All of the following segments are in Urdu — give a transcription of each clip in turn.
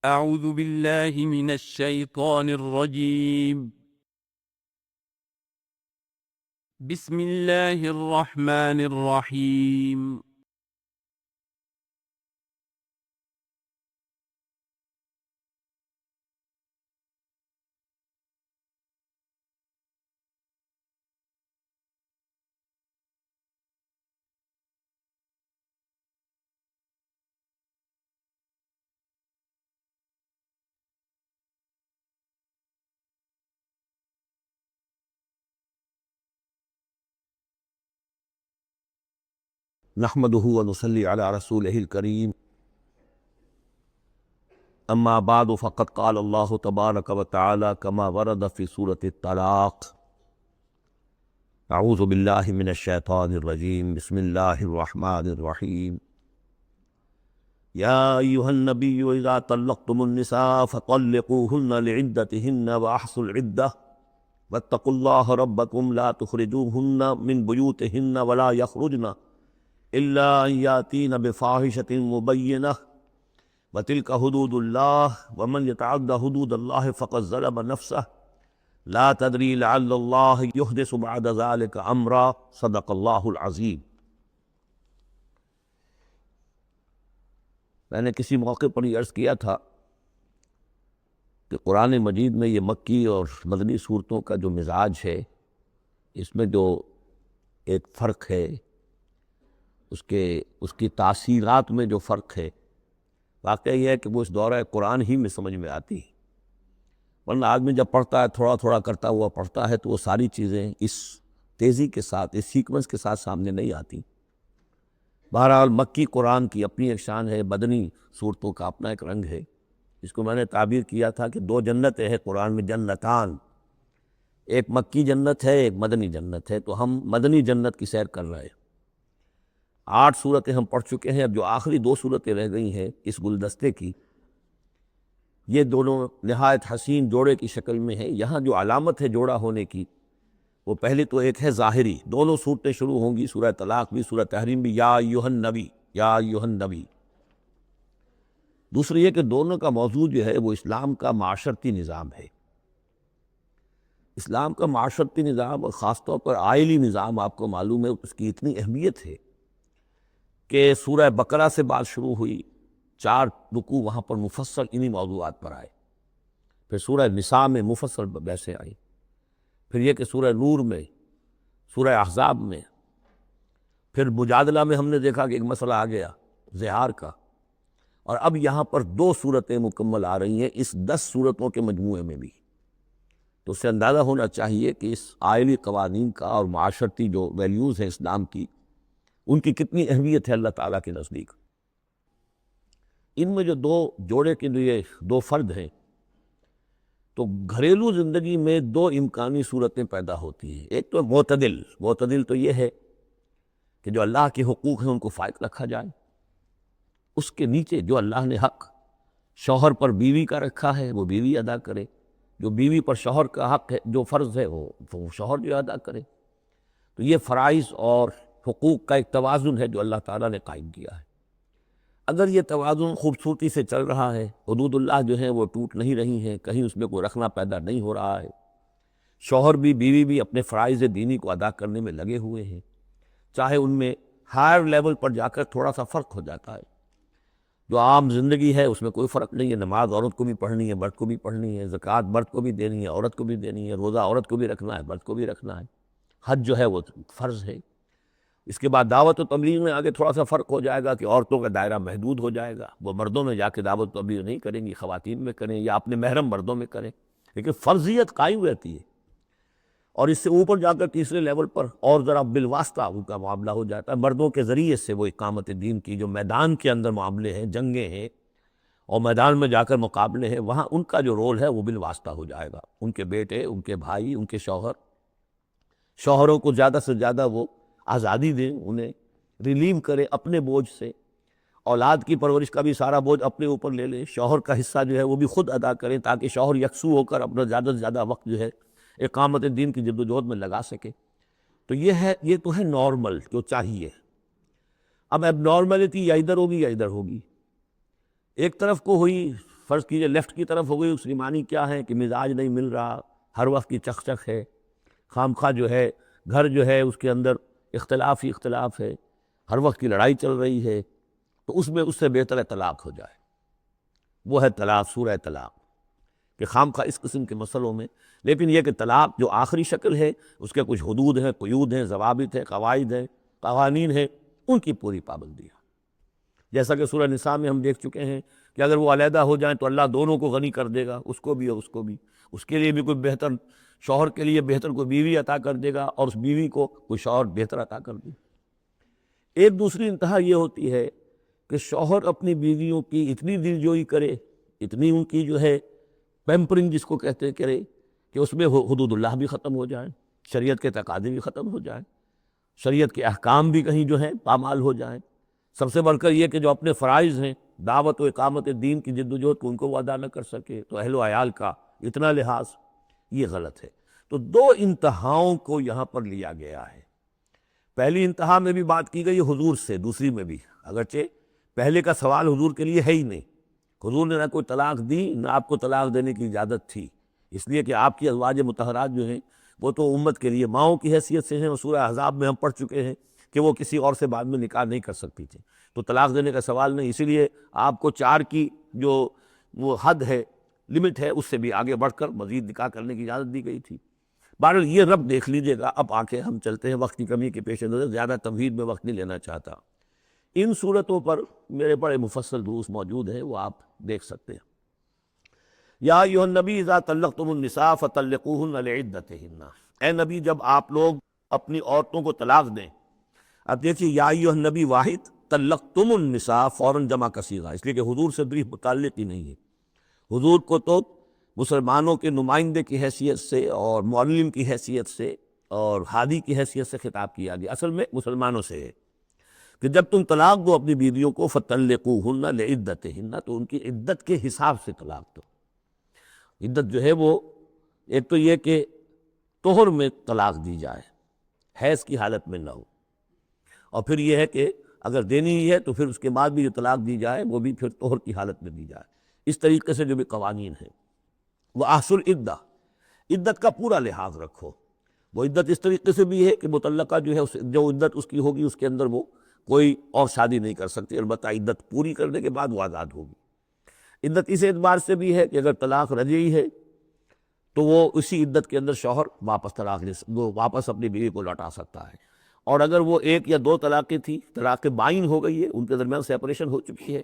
أعوذ بالله من الشيطان الرجيم. بسم الله الرحمن الرحيم. نحمده ونصلي على رسوله الكريم اما بعد فقد قال الله تبارك وتعالى كما ورد في سورة الطلاق اعوذ بالله من الشيطان الرجيم بسم الله الرحمن الرحيم يا ايها النبي اذا طلقتم النساء فطلقوهن لعدتهن واحصوا العدة واتقوا الله ربكم لا تخرجوهن من بيوتهن ولا يخرجن إلا أن يأتين بفاحشة مبينة وتلك حدود الله ومن يتعد حدود الله فقد ظلم نفسه لا تدري لعل الله يحدث بعد ذلك أمرا صدق الله العظيم۔ میں نے کسی موقع پر یہ عرض کیا تھا کہ قرآن مجید میں یہ مکی اور مدنی صورتوں کا جو مزاج ہے، اس میں جو ایک فرق ہے، اس کی تاثیرات میں جو فرق ہے، واقعہ یہ ہے کہ وہ اس دورہ قرآن ہی میں سمجھ میں آتی ہے، ورنہ آدمی جب پڑھتا ہے تھوڑا تھوڑا کرتا ہوا پڑھتا ہے تو وہ ساری چیزیں اس تیزی کے ساتھ، اس سیکوینس کے ساتھ سامنے نہیں آتی۔ بہرحال مکی قرآن کی اپنی ایک شان ہے، مدنی صورتوں کا اپنا ایک رنگ ہے، جس کو میں نے تعبیر کیا تھا کہ دو جنتیں ہیں قرآن میں، جنتان، ایک مکی جنت ہے، ایک مدنی جنت ہے، تو ہم مدنی جنت کی سیر کر رہے ہیں۔ 8 صورتیں ہم پڑھ چکے ہیں، اب جو آخری 2 صورتیں رہ گئی ہیں اس گلدستے کی، یہ دونوں نہایت حسین جوڑے کی شکل میں ہیں۔ یہاں جو علامت ہے جوڑا ہونے کی، وہ پہلی تو ایک ہے ظاہری، دونوں صورتیں شروع ہوں گی، سورہ طلاق بھی سورہ تحریم بھی، یا ایھا النبی، یا ایھا النبی۔ دوسری یہ کہ دونوں کا موضوع جو ہے وہ اسلام کا معاشرتی نظام ہے۔ اسلام کا معاشرتی نظام اور خاص طور پر آئلی نظام، آپ کو معلوم ہے اس کی اتنی اہمیت ہے کہ سورہ بقرہ سے بات شروع ہوئی، 4 رکوع وہاں پر مفصل انہی موضوعات پر آئے، پھر سورہ نساء میں مفصل بحثیں آئیں، پھر یہ کہ سورہ نور میں، سورہ احزاب میں، پھر مجادلہ میں ہم نے دیکھا کہ ایک مسئلہ آ گیا زہار کا، اور اب یہاں پر 2 صورتیں مکمل آ رہی ہیں اس 10 صورتوں کے مجموعے میں بھی۔ تو اس سے اندازہ ہونا چاہیے کہ اس آئلی قوانین کا اور معاشرتی جو ویلیوز ہیں اسلام کی، ان کی کتنی اہمیت ہے اللہ تعالیٰ کے نزدیک۔ ان میں جو 2 جوڑے کے لیے 2 فرد ہیں، تو گھریلو زندگی میں 2 امکانی صورتیں پیدا ہوتی ہیں۔ ایک تو معتدل تو یہ ہے کہ جو اللہ کے حقوق ہیں ان کو فائق رکھا جائے، اس کے نیچے جو اللہ نے حق شوہر پر بیوی کا رکھا ہے وہ بیوی ادا کرے، جو بیوی پر شوہر کا حق ہے، جو فرض ہے وہ شوہر جو ادا کرے۔ تو یہ فرائض اور حقوق کا ایک توازن ہے جو اللہ تعالیٰ نے قائم کیا ہے۔ اگر یہ توازن خوبصورتی سے چل رہا ہے، حدود اللہ جو ہیں وہ ٹوٹ نہیں رہی ہیں، کہیں اس میں کوئی رخنہ پیدا نہیں ہو رہا ہے، شوہر بھی بیوی بھی اپنے فرائض دینی کو ادا کرنے میں لگے ہوئے ہیں، چاہے ان میں ہائر لیول پر جا کر تھوڑا سا فرق ہو جاتا ہے، جو عام زندگی ہے اس میں کوئی فرق نہیں ہے، نماز عورت کو بھی پڑھنی ہے، مرد کو بھی پڑھنی ہے، زکوٰۃ مرد کو بھی دینی ہے، عورت کو بھی دینی ہے، روزہ عورت کو بھی رکھنا ہے، مرد کو بھی رکھنا ہے، حج جو ہے وہ فرض ہے۔ اس کے بعد دعوت و تبلیغ میں آگے تھوڑا سا فرق ہو جائے گا کہ عورتوں کا دائرہ محدود ہو جائے گا، وہ مردوں میں جا کے دعوت و تبلیغ نہیں کریں گی، خواتین میں کریں یا اپنے محرم مردوں میں کریں، لیکن فرضیت قائم رہتی ہے۔ اور اس سے اوپر جا کر تیسرے لیول پر اور ذرا بالواسطہ ان کا معاملہ ہو جاتا ہے، مردوں کے ذریعے سے وہ اقامت دین کی جو میدان کے اندر معاملے ہیں، جنگیں ہیں اور میدان میں جا کر مقابلے ہیں، وہاں ان کا جو رول ہے وہ بالواسطہ ہو جائے گا۔ ان کے بیٹے، ان کے بھائی، ان کے شوہروں کو زیادہ سے زیادہ وہ آزادی دیں، انہیں ریلیو کرے اپنے بوجھ سے، اولاد کی پرورش کا بھی سارا بوجھ اپنے اوپر لے لیں، شوہر کا حصہ جو ہے وہ بھی خود ادا کریں تاکہ شوہر یکسو ہو کر اپنا زیادہ سے زیادہ وقت جو ہے اقامت دین کی جدوجہد میں لگا سکے۔ تو یہ تو ہے نارمل جو چاہیے۔ اب اب نارملٹی یا ادھر ہوگی یا ادھر ہوگی، ایک طرف کو ہوئی فرض کیجئے لیفٹ کی طرف ہو گئی، اس کی معنی کیا ہے کہ مزاج نہیں مل رہا، ہر وقت کی چک چک ہے، خام خواہ جو ہے گھر جو ہے اس کے اندر اختلاف ہی اختلاف ہے، ہر وقت کی لڑائی چل رہی ہے، تو اس سے بہتر ہے طلاق ہو جائے۔ وہ ہے طلاق، سورہ طلاق، کہ خام خواہ اس قسم کے مسئلوں میں، لیکن یہ کہ طلاق جو آخری شکل ہے اس کے کچھ حدود ہیں، قیود ہیں، ضوابط ہیں، قواعد ہیں، قوانین ہیں، ان کی پوری پابندی ہے۔ جیسا کہ سورہ نساء میں ہم دیکھ چکے ہیں کہ اگر وہ علیحدہ ہو جائیں تو اللہ دونوں کو غنی کر دے گا، اس کو بھی اور اس کو بھی، اس کے لیے بھی کوئی بہتر، شوہر کے لیے بہتر کوئی بیوی عطا کر دے گا اور اس بیوی کو کوئی شوہر بہتر عطا کر دے گا۔ ایک دوسری انتہا یہ ہوتی ہے کہ شوہر اپنی بیویوں کی اتنی دلجوئی کرے، اتنی ان کی جو ہے پیمپرنگ جس کو کہتے ہیں کرے، کہ اس میں حدود اللہ بھی ختم ہو جائیں، شریعت کے تقاضے بھی ختم ہو جائیں، شریعت کے احکام بھی کہیں جو ہیں پامال ہو جائیں۔ سب سے بڑھ کر یہ کہ جو اپنے فرائض ہیں، دعوت و اقامت دین کی جد و جہد کو ان کو وہ ادا نہ کر سکے، تو اہل و عیال کا اتنا لحاظ، یہ غلط ہے۔ تو دو انتہاؤں کو یہاں پر لیا گیا ہے۔ پہلی انتہا میں بھی بات کی گئی حضور سے، دوسری میں بھی، اگرچہ پہلے کا سوال حضور کے لیے ہے ہی نہیں، حضور نے نہ کوئی طلاق دی، نہ آپ کو طلاق دینے کی اجازت تھی، اس لیے کہ آپ کی ازواج مطہرات جو ہیں وہ تو امت کے لیے ماؤں کی حیثیت سے ہیں، اور سورہ احزاب میں ہم پڑھ چکے ہیں کہ وہ کسی اور سے بعد میں نکاح نہیں کر سکتی تھی، تو طلاق دینے کا سوال نہیں، اسی لیے آپ کو 4 کی جو وہ حد ہے، لمٹ ہے، اس سے بھی آگے بڑھ کر مزید نکاح کرنے کی اجازت دی گئی تھی۔ بہرحال یہ رب دیکھ لیجئے گا۔ اب آنکھیں ہم چلتے ہیں، وقت کی کمی کے پیش نظر زیادہ تمہید میں وقت نہیں لینا چاہتا۔ ان صورتوں پر میرے بڑے مفصل دروس موجود ہیں، وہ آپ دیکھ سکتے ہیں۔ یا ایھا النبی اذا طلقتم النساء فطلقوہن لعدتہن، اے نبی جب آپ لوگ اپنی عورتوں کو طلاق دیں، اب دیکھیے یا ایھا النبی واحد، طلقتم النساء فوراً جمع کا صیغہ، اس لیے کہ حضور سے بریف متعلق ہی نہیں ہے۔ حضور کو تو مسلمانوں کے نمائندے کی حیثیت سے اور معلم کی حیثیت سے اور ہادی کی حیثیت سے خطاب کیا گیا، اصل میں مسلمانوں سے ہے کہ جب تم طلاق دو اپنی بیویوں کو فطلقوہن لعدتہن، تو ان کی عدت کے حساب سے طلاق دو۔ عدت جو ہے وہ ایک تو یہ کہ طہر میں طلاق دی جائے، حیض کی حالت میں نہ ہو، اور پھر یہ ہے کہ اگر دینی ہی ہے تو پھر اس کے بعد بھی جو طلاق دی جائے وہ بھی پھر طہر کی حالت میں دی جائے۔ اس طریقے سے جو بھی قوانین ہیں، وہ احصل عدہ، عدت کا پورا لحاظ رکھو۔ وہ عدت اس طریقے سے بھی ہے کہ مطلقہ جو ہے جو عدت اس کی ہوگی اس کے اندر وہ کوئی اور شادی نہیں کر سکتی، البتہ عدت پوری کرنے کے بعد وہ آزاد ہوگی۔ عدت اس اعتبار سے بھی ہے کہ اگر طلاق رجعی ہے تو وہ اسی عدت کے اندر شوہر واپس اپنی بیوی کو لوٹا سکتا ہے، اور اگر وہ 1 یا 2 طلاقیں تھیں، طلاق بائن ہو گئی ہے، ان کے درمیان سیپریشن ہو چکی ہے،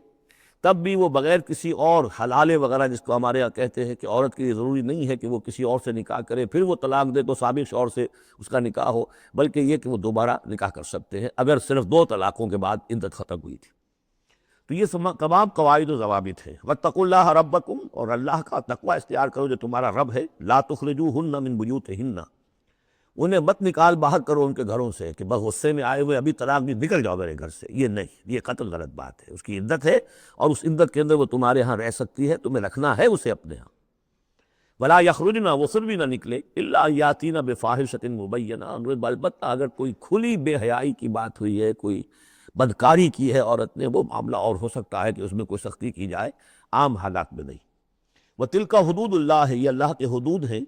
تب بھی وہ بغیر کسی اور حلالے وغیرہ جس کو ہمارے یہاں کہتے ہیں کہ عورت کے لیے ضروری نہیں ہے کہ وہ کسی اور سے نکاح کرے پھر وہ طلاق دے تو سابق شوہر سے اس کا نکاح ہو، بلکہ یہ کہ وہ دوبارہ نکاح کر سکتے ہیں اگر صرف 2 طلاقوں کے بعد عدت ختم ہوئی تھی۔ تو یہ تمام قواعد و ضوابط ہیں۔ واتقوا اللہ ربکم، اور اللہ کا تقوی اختیار کرو جو تمہارا رب ہے۔ لا تخرجوہن من بیوتہن، انہیں مت نکال باہر کرو ان کے گھروں سے کہ بس غصے میں آئے ہوئے ابھی طلاق دی نکل جاؤ میرے گھر سے، یہ نہیں، یہ قطعی غلط بات ہے۔ اس کی عدت ہے اور اس عدت کے اندر وہ تمہارے ہاں رہ سکتی ہے، تمہیں رکھنا ہے اسے اپنے ہاں۔ ولا یخرجن، وہ پھر بھی نہ نکلے، الا یاتین بفاحشۃ مبینہ، البتہ اگر کوئی کھلی بے حیائی کی بات ہوئی ہے، کوئی بدکاری کی ہے عورت نے، وہ معاملہ اور ہو سکتا ہے کہ اس میں کوئی سختی کی جائے، عام حالات میں نہیں۔ وتلک حدود اللہ، یہ اللہ کے حدود ہیں۔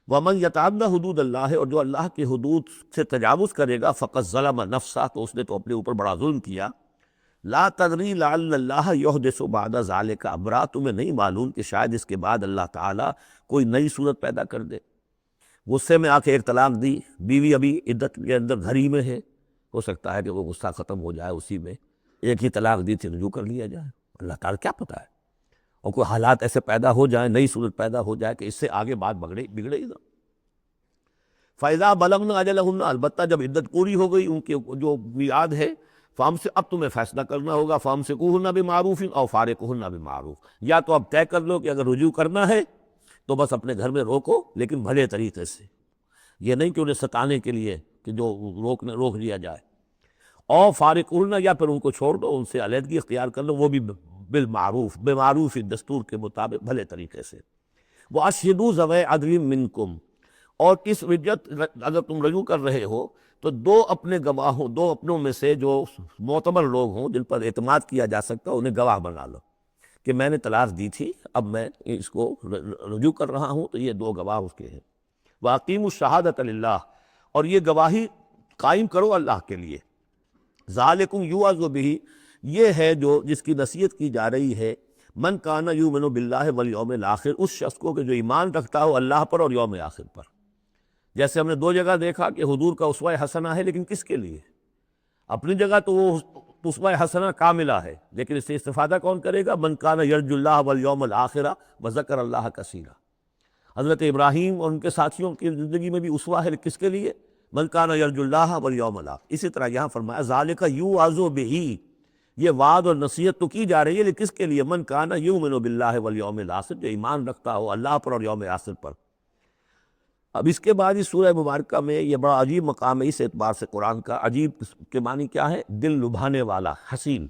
ومن یتعد حدود اللہ، اور جو اللہ کے حدود سے تجاوز کرے گا، فقط ظلم نفسہ، تو اس نے تو اپنے اوپر بڑا ظلم کیا۔ لا تدری لعل اللہ یحدث بعد ذلک امرا، تمہیں نہیں معلوم کہ شاید اس کے بعد اللہ تعالیٰ کوئی نئی صورت پیدا کر دے۔ غصے میں آ کے 1 طلاق دی، بیوی ابھی عدت کے اندر گھر ہی میں ہے، ہو سکتا ہے کہ وہ غصہ ختم ہو جائے، اسی میں 1 ہی طلاق دی تھی رجوع کر لیا جائے، اللہ تعالیٰ کیا پتہ ہے، اور کوئی حالات ایسے پیدا ہو جائیں، نئی صورت پیدا ہو جائے کہ اس سے آگے بات بگڑے ہی نہ۔ فَإِذَا بَلَغْنَ أَجَلَهُنَّ، البتہ جب عدت پوری ہو گئی ان کی جو میعاد ہے، اب تمہیں فیصلہ کرنا ہوگا، فَأَمْسِكُوهُنَّ بِمَعْرُوفٍ أَوْ فَارِقُوهُنَّ بِمَعْرُوفٍ، یا تو اب طے کر لو کہ اگر رجوع کرنا ہے تو بس اپنے گھر میں روکو، لیکن بھلے طریقے سے، یہ نہیں کہ انہیں ستانے کے لیے کہ جو روک لیا جائے، اور فارقوهن، یا پھر ان کو چھوڑ دو، ان سے علیحدگی اختیار کر لو، وہ بھی بالمعروف، بمعروف دستور کے مطابق بھلے طریقے سے۔ وَأَشْهِدُوا ذَوَيْ عَدْلٍ مِّنْكُمْ، اور اس وجت اگر تم رجوع کر رہے ہو تو 2 اپنے گواہوں، 2 اپنوں میں سے جو معتبر لوگ ہوں، جن پر اعتماد کیا جا سکتا، انہیں گواہ بنا لو کہ میں نے طلاق دی تھی، اب میں اس کو رجوع کر رہا ہوں، تو یہ دو گواہ اس کے ہیں۔ وَأَقِیمُوا الشَّهَادَةَ لِلَّهِ، اور یہ گواہی قائم کرو اللہ کے لیے۔ ذَلِكُمْ يُوعَظُ بِهِ، یہ ہے جو جس کی نصیحت کی جا رہی ہے، من کان یؤمن باللہ والیوم الآخر، اس شخص کو کہ جو ایمان رکھتا ہو اللہ پر اور یوم آخر پر۔ جیسے ہم نے دو جگہ دیکھا کہ حضور کا اسوہ حسنہ ہے، لیکن کس کے لیے؟ اپنی جگہ تو وہ اسوہ حسنہ کاملہ ہے، لیکن اس سے استفادہ کون کرے گا؟ من کان یرجو اللہ والیوم الآخر وذکر اللہ کثیرا۔ حضرت ابراہیم اور ان کے ساتھیوں کی زندگی میں بھی اسوہ ہے، کس کے لیے؟ من کان یرجو اللہ والیوم الآخر۔ اسی طرح یہاں فرمایا ذالک یوعظ بہ، یہ وعد اور نصیحت تو کی جا رہی ہے، لیکن کس کے لیے؟ من کان یؤمن باللہ والیوم الآخر، جو ایمان رکھتا ہو اللہ پر اور یوم آخر پر۔ اب اس کے بعد اس سورہ مبارکہ میں یہ بڑا عجیب مقام ہے اس اعتبار سے قرآن کا۔ عجیب کے معنی کیا ہے؟ دل لبھانے والا، حسین۔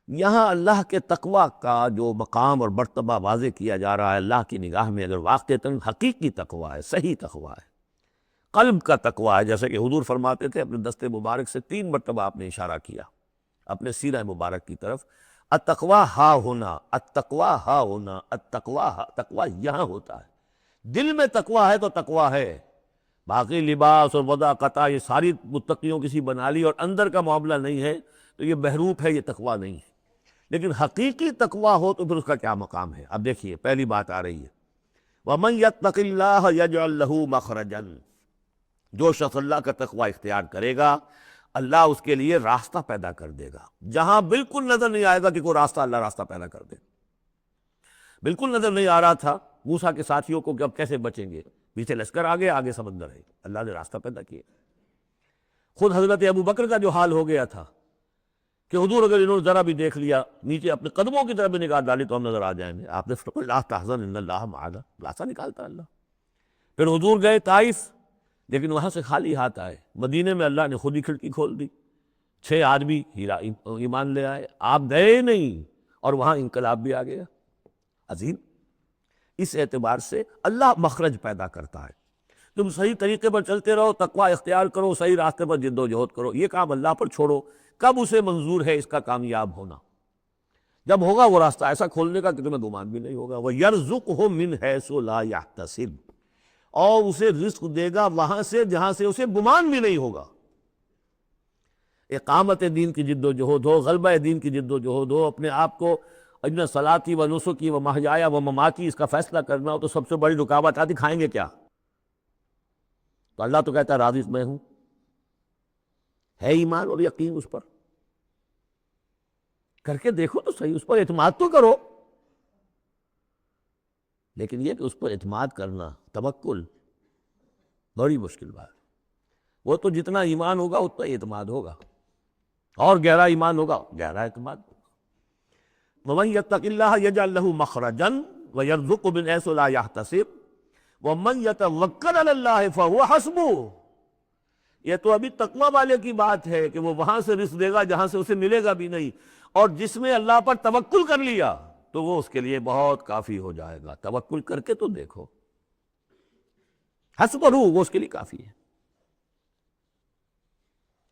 یہاں اللہ کے تقوی کا جو مقام اور مرتبہ واضح کیا جا رہا ہے اللہ کی نگاہ میں، اگر واقعتاً حقیقی تقوی ہے، صحیح تقوی ہے، قلب کا تقوی ہے، جیسے کہ حضور فرماتے تھے اپنے دست مبارک سے 3 مرتبہ آپ نے اشارہ کیا اپنے سیرہ مبارک کی طرف، التقوی ہا ہونا، التقوی ہا ہونا، التقوی ہا، تقوی یہاں ہوتا ہے۔ دل میں تقوی ہے تو تقوی ہے، باقی لباس اور وضع قطع یہ ساری متقیوں کسی بنا لی اور اندر کا معاملہ نہیں ہے تو یہ بہروپ ہے، یہ تقوی نہیں ہے۔ لیکن حقیقی تقوی ہو تو پھر اس کا کیا مقام ہے؟ اب دیکھیے پہلی بات آ رہی ہے، وَمَن يَتَّقِ اللَّهَ يَجْعَلْ لَهُ مَخْرَجًا، جو شخص اللہ کا تقوی اختیار کرے گا اللہ اس کے لیے راستہ پیدا کر دے گا، جہاں بالکل نظر نہیں آئے گا کہ کوئی راستہ، اللہ راستہ پیدا کر دے۔ بالکل نظر نہیں آ رہا تھا موسیٰ کے ساتھیوں کو کہ اب کیسے بچیں گے، پیچھے لشکر آگے، آگے سمندر ہے، اللہ نے راستہ پیدا کیا۔ خود حضرت ابو بکر کا جو حال ہو گیا تھا کہ حضور اگر انہوں نے ذرا بھی دیکھ لیا، نیچے اپنے قدموں کی طرف بھی نگاہ ڈالی تو ہم نظر آ جائیں گے، آپ نے فرمایا لا تحزن ان اللہ معنا، راستہ نکالتا اللہ۔ پھر حضور گئے طائف، لیکن وہاں سے خالی ہاتھ آئے، مدینے میں اللہ نے خود ہی کھڑکی کھول دی، 6 آدمی ایمان لے آئے، آپ گئے نہیں اور وہاں انقلاب بھی آ گیا۔ عظیم، اس اعتبار سے اللہ مخرج پیدا کرتا ہے۔ تم صحیح طریقے پر چلتے رہو، تقوی اختیار کرو، صحیح راستے پر جد و جہد کرو، یہ کام اللہ پر چھوڑو، کب اسے منظور ہے اس کا کامیاب ہونا؟ جب ہوگا وہ راستہ ایسا کھولنے کا کہ تمہیں گمان بھی نہیں ہوگا۔ وَيَرْزُقْهُ مِنْ حَيْثُ لَا يَحْتَسِبُ، اور اسے رزق دے گا وہاں سے جہاں سے اسے گمان بھی نہیں ہوگا۔ اقامت دین کی جد و جہد ہو، غلبہ دین کی جد و جہد ہو، اپنے آپ کو اجن صلاتی و نسکی و محیایا و مماتی اس کا فیصلہ کرنا ہو تو سب سے بڑی رکاوٹ آتی کھائیں گے کیا؟ تو اللہ تو کہتا ہے راضی میں ہوں، ہے ایمان اور یقین اس پر، کر کے دیکھو تو صحیح، اس پر اعتماد تو کرو۔ لیکن یہ کہ اس پر اعتماد کرنا، توکل، بڑی مشکل بات۔ وہ تو جتنا ایمان ہوگا اتنا اعتماد ہوگا، اور گہرا ایمان ہوگا گہرا اعتماد ہوگا۔ وَمَن يَتَّقِ اللَّهَ يَجْعَلْ لَهُ مَخْرَجًا وَيَرْزُقْهُ مِنْ حَيْثُ لَا يَحْتَسِبُ وَمَن يَتَوَکَّلْ عَلَى اللَّه فَهُوَ حَسْبُهُ، یہ تو ابھی تقوی والے کی بات ہے کہ وہ وہاں سے رزق دے گا جہاں سے اسے ملے گا بھی نہیں، اور جس نے اللہ پر توکل کر لیا تو وہ اس کے لیے بہت کافی ہو جائے گا۔ توکل کر کے تو دیکھو، حسبہ وہ اس کے لیے کافی ہے۔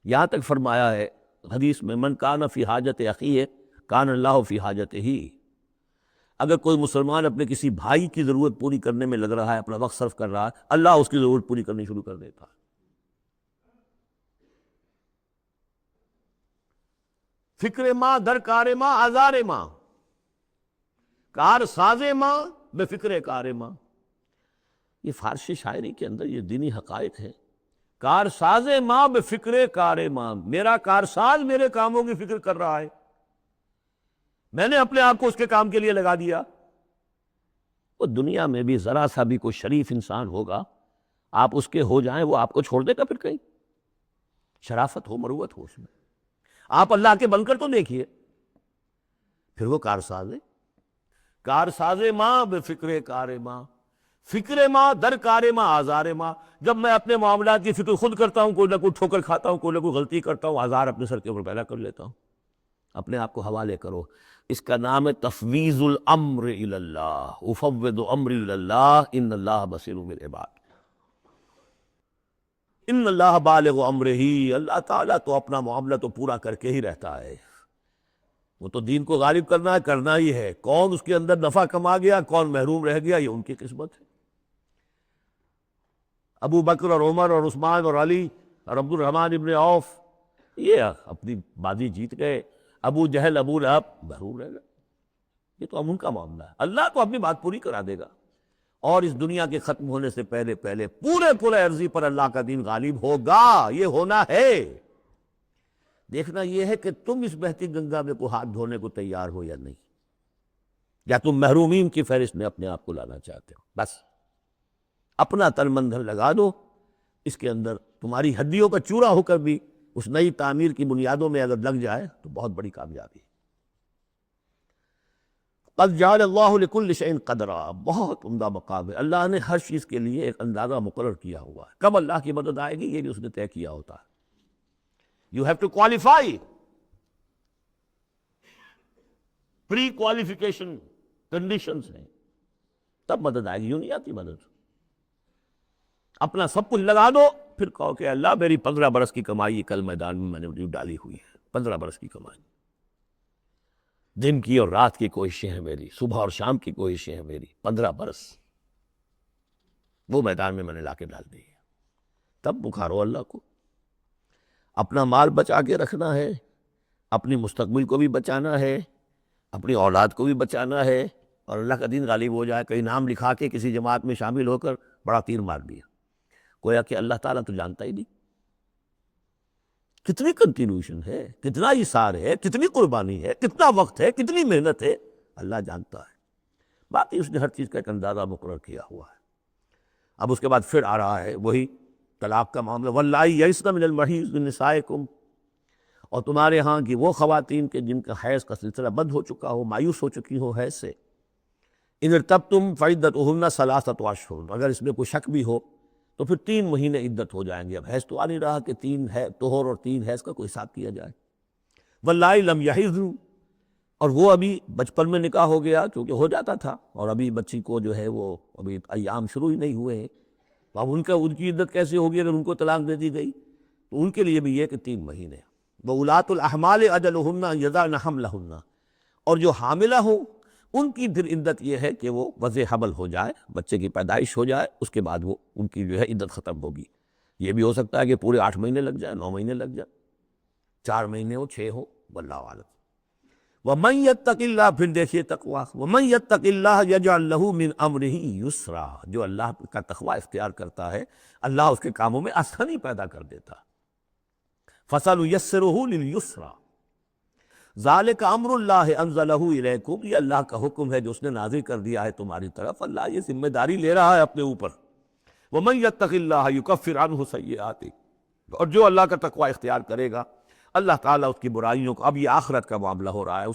یہاں تک فرمایا ہے حدیث میں من کان فی حاجت اخیہ کان اللہ فی حاجتہ، اگر کوئی مسلمان اپنے کسی بھائی کی ضرورت پوری کرنے میں لگ رہا ہے، اپنا وقت صرف کر رہا ہے، اللہ اس کی ضرورت پوری کرنی شروع کر دیتا ہے۔ فکر ماں در کار ماں آزار ماں، کار ساز ماں بے فکر کار ماں، یہ فارسی شاعری کے اندر یہ دینی حقائق ہے۔ کار ساز ماں بے فکر کار ماں، میرا کارساز میرے کاموں کی فکر کر رہا ہے، میں نے اپنے آپ کو اس کے کام کے لیے لگا دیا۔ وہ دنیا میں بھی ذرا سا بھی کوئی شریف انسان ہوگا، آپ اس کے ہو جائیں وہ آپ کو چھوڑ دے گا پھر کہیں؟ شرافت ہو، مروت ہو اس میں، آپ اللہ کے بن کر تو دیکھیے، پھر وہ کارساز ہے۔ کارساز ماں بے فکر کار ماں، فکر ماں در کار ماں آزار ماں، جب میں اپنے معاملات کی فکر خود کرتا ہوں، کوئی نہ کوئی ٹھوکر کھاتا ہوں، کوئی نہ کوئی غلطی کرتا ہوں، آزار اپنے سر کے اوپر پیدا کر لیتا ہوں۔ اپنے آپ کو حوالے کرو، اس کا نام ہے تفویض الامر الی اللہ، افوض امری الی اللہ ان اللہ بصیر بالعباد۔ ان اللہ بالغ امرہ، اللہ تعالیٰ تو اپنا معاملہ تو پورا کر کے ہی رہتا ہے۔ وہ تو دین کو غالب کرنا ہی ہے. کون اس کے اندر نفع کما گیا، کون محروم رہ گیا، یہ ان کی قسمت ہے. ابو بکر اور عمر اور عثمان اور علی اور عبد الرحمن ابن عوف یہ اپنی بازی جیت گئے. ابو جہل ابو لہب محروم رہ گئے. یہ تو اب ان کا معاملہ ہے. اللہ تو اپنی بات پوری کرا دے گا، اور اس دنیا کے ختم ہونے سے پہلے پورے عرضی پر اللہ کا دین غالب ہوگا. یہ ہونا ہے. دیکھنا یہ ہے کہ تم اس بہتی گنگا میں کو ہاتھ دھونے کو تیار ہو یا نہیں، یا تم محرومین کی فہرست میں اپنے آپ کو لانا چاہتے ہو. بس اپنا تن من دھن لگا دو اس کے اندر. تمہاری ہڈیوں کا چورا ہو کر بھی اس نئی تعمیر کی بنیادوں میں اگر لگ جائے تو بہت بڑی کامیابی ہے. قد جعل اللہ لکل شیء قدرا، بہت عمدہ مقام ہے. اللہ نے ہر چیز کے لیے ایک اندازہ مقرر کیا ہوا ہے. کب اللہ کی مدد آئے گی یہ بھی اس نے طے کیا ہوتا ہے. You have to qualify. Pre qualification conditions ہیں، تب مدد آئے گی. یوں نہیں آتی مدد. اپنا سب کچھ لگا دو پھر کہو کہ اللہ میری 15 برس کی کمائی کل میدان میں نے ڈالی ہوئی ہے. 15 برس کی کمائی، دن کی اور رات کی کوششیں ہیں میری، صبح اور شام کی کوششیں ہیں میری. 15 برس وہ میدان میں نے لا کے ڈال دی ہے. تب پکارو اللہ کو. اپنا مال بچا کے رکھنا ہے، اپنی مستقبل کو بھی بچانا ہے، اپنی اولاد کو بھی بچانا ہے، اور اللہ کا دین غالب ہو جائے. کہیں نام لکھا کے کسی جماعت میں شامل ہو کر بڑا تیر مار دیا، گویا کہ اللہ تعالیٰ تو جانتا ہی نہیں. کتنی کنٹینیوشن ہے، کتنا ایثار ہے، کتنی قربانی ہے، کتنا وقت ہے، کتنی محنت ہے، اللہ جانتا ہے. باقی اس نے ہر چیز کا ایک اندازہ مقرر کیا ہوا ہے. اب اس کے بعد پھر آ رہا ہے وہی طلاق کا معاملہ. واللائی یئسن من المحیض من نسائکم، اور تمہارے ہاں کی وہ خواتین کے جن کا حیض کا سلسلہ بند ہو چکا ہو، مایوس ہو چکی ہو حیض سے. ان ارتبتم فعدتہن ثلاثۃ اشہر، اگر اس میں کوئی شک بھی ہو تو پھر 3 مہینے عدت ہو جائیں گے. اب حیض تو آ نہیں رہا کہ 3 ہے طہر اور 3 حیض کا کوئی حساب کیا جائے. واللائی لم یحضن، اور وہ ابھی بچپن میں نکاح ہو گیا کیونکہ ہو جاتا تھا، اور ابھی بچی کو جو ہے وہ ابھی ایام شروع ہی نہیں ہوئے ہیں. اب ان کی عدت کیسے ہوگی اگر ان کو طلاق دے دی گئی؟ تو ان کے لیے بھی یہ کہ 3 مہینے. وَأُولَاتُ الْأَحْمَالِ أَجَلُهُنَّ أَن يَضَعْنَ حَمْلَهُنَّ، اور جو حاملہ ہوں ان کی پھر عدت یہ ہے کہ وہ وضع حمل ہو جائے، بچے کی پیدائش ہو جائے، اس کے بعد وہ ان کی جو ہے عدت ختم ہوگی. یہ بھی ہو سکتا ہے کہ پورے 8 مہینے لگ جائیں، 9 مہینے لگ جائیں، 4 مہینے ہو، 6 ہو، واللہ اعلم. وَمَن يَتَّقِ اللَّهَ، پھر دیکھیے تقویٰ. وَمَن يَتَّقِ اللَّهَ يَجْعَل لَّهُ مِنْ أَمْرِهِ يُسْرًا، جو اللہ کا تقویٰ اختیار کرتا ہے اللہ اس کے کاموں میں آسانی پیدا کر دیتا. فَسَنُيَسِّرُهُ لِلْيُسْرَىٰ، ذَلِكَ أَمْرُ اللَّهِ أَنزَلَهُ إِلَيْكُمْ، یہ اللہ کا حکم ہے جو اس نے نازل کر دیا ہے تمہاری طرف. اللہ یہ ذمہ داری لے رہا ہے اپنے اوپر. وَمَن يَتَّقِ اللَّهَ يُكَفِّرْ عَنْهُ سَيِّئَاتِهِ، اور جو اللہ کا تقویٰ اختیار کرے گا اللہ تعالیٰ اس کی برائیوں کو، اب یہ آخرت کا معاملہ ہو رہا ہے،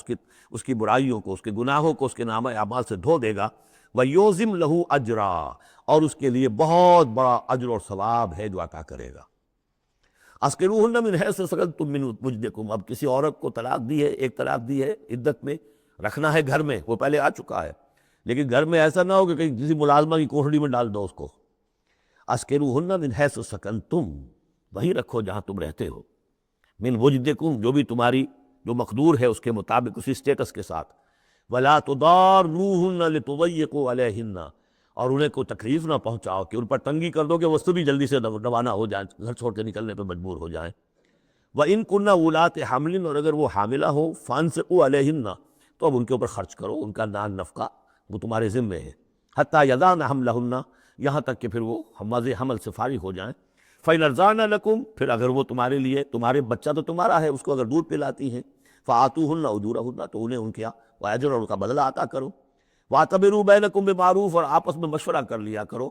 اس کی برائیوں کو، اس کے گناہوں کو اس کے نامہ اعمال سے دھو دے گا. وَيُعْظِمْ لَهُ أَجْرًا، اور اس کے لیے بہت بڑا اجر اور ثواب ہے جو عطا کرے گا. اسکروہن من حیث سکنتم من وجدکم، اب کسی عورت کو طلاق دی ہے، ایک طلاق دی ہے، عدت میں رکھنا ہے گھر میں، وہ پہلے آ چکا ہے، لیکن گھر میں ایسا نہ ہو کہ کہیں کسی ملازمہ کی کوٹھڑی میں ڈال دو اس کو. اسکروہن من حیث سکنتم، وہیں رکھو جہاں تم رہتے ہو. من وجدکم، جو بھی تمہاری جو مقدور ہے اس کے مطابق، اسی سٹیٹس کے ساتھ. ولا تضاروہن لتضیقوا علیہن، اور انہیں کوئی تکلیف نہ پہنچاؤ کہ ان پر تنگی کر دو کہ وہ بھی جلدی سے روانہ ہو جائیں، گھر چھوڑ کے نکلنے پہ مجبور ہو جائیں. وَإِن كُنَّ أُولَاتِ حَمْلٍ، اور اگر وہ حاملہ ہو، فَأَنفِقُوا عَلَيْهِنَّ، تو اب ان کے اوپر خرچ کرو، ان کا نان نفقہ وہ تمہارے ذمے ہے. حَتَّى يَضَعْنَ حَمْلَهُنَّ، یہاں تک کہ پھر وہ وضع حمل سے فارغ ہو جائیں. فَإِنْ أَرْضَعْنَ لَكُمْ، پھر اگر وہ تمہارے لیے، تمہارے بچہ تو تمہارا ہے، اس کو اگر دودھ پلاتی ہیں، فَآتُوهُنَّ أُجُورَهُنَّ، تو انہیں ان کے اجر اور ان کا بدلہ عطا کرو. وَاعْتَبِرُوا بَيْنَكُمْ بِمَعْرُوفٍ، اور آپس میں مشورہ کر لیا کرو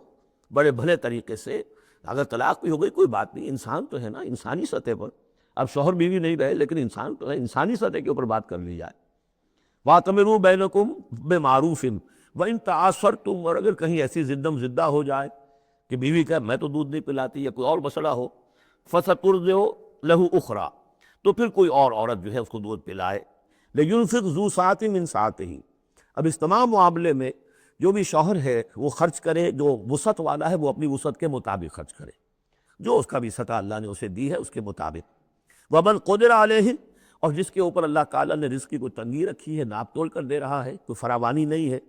بڑے بھلے طریقے سے. اگر طلاق بھی ہو گئی کوئی بات نہیں، انسان تو ہے نا، انسانی سطح پر، اب شوہر بیوی نہیں رہے لیکن انسان تو ہے، انسانی سطح کے اوپر بات کر لی جائے. وَاعْتَبِرُوا بَيْنَكُمْ بِمَعْرُوفٍ وَإِن تَعَاثَرْتُمْ، اور اگر کہیں ایسی زدم زدہ ہو جائے کہ بیوی کا میں تو دودھ نہیں پلاتی یا کوئی اور مسئلہ ہو، فَسَتُرْضِعُ لَهُ أُخْرَىٰ، تو پھر کوئی اور عورت جو ہے اس کو دودھ پلائے. لِيُنْفِقْ ذُو سَعَةٍ مِّن سَعَتِهِ، اب اس تمام معاملے میں جو بھی شوہر ہے وہ خرچ کرے، جو وسعت والا ہے وہ اپنی وسعت کے مطابق خرچ کرے، جو اس کا بھی سطح اللہ نے اسے دی ہے اس کے مطابق. وَمَنْ قُدِرَ عَلَيْهِ، اور جس کے اوپر اللہ تعالیٰ نے رزق کی کوئی تنگی رکھی ہے، ناپ تول کر دے رہا ہے، کوئی فراوانی نہیں ہے،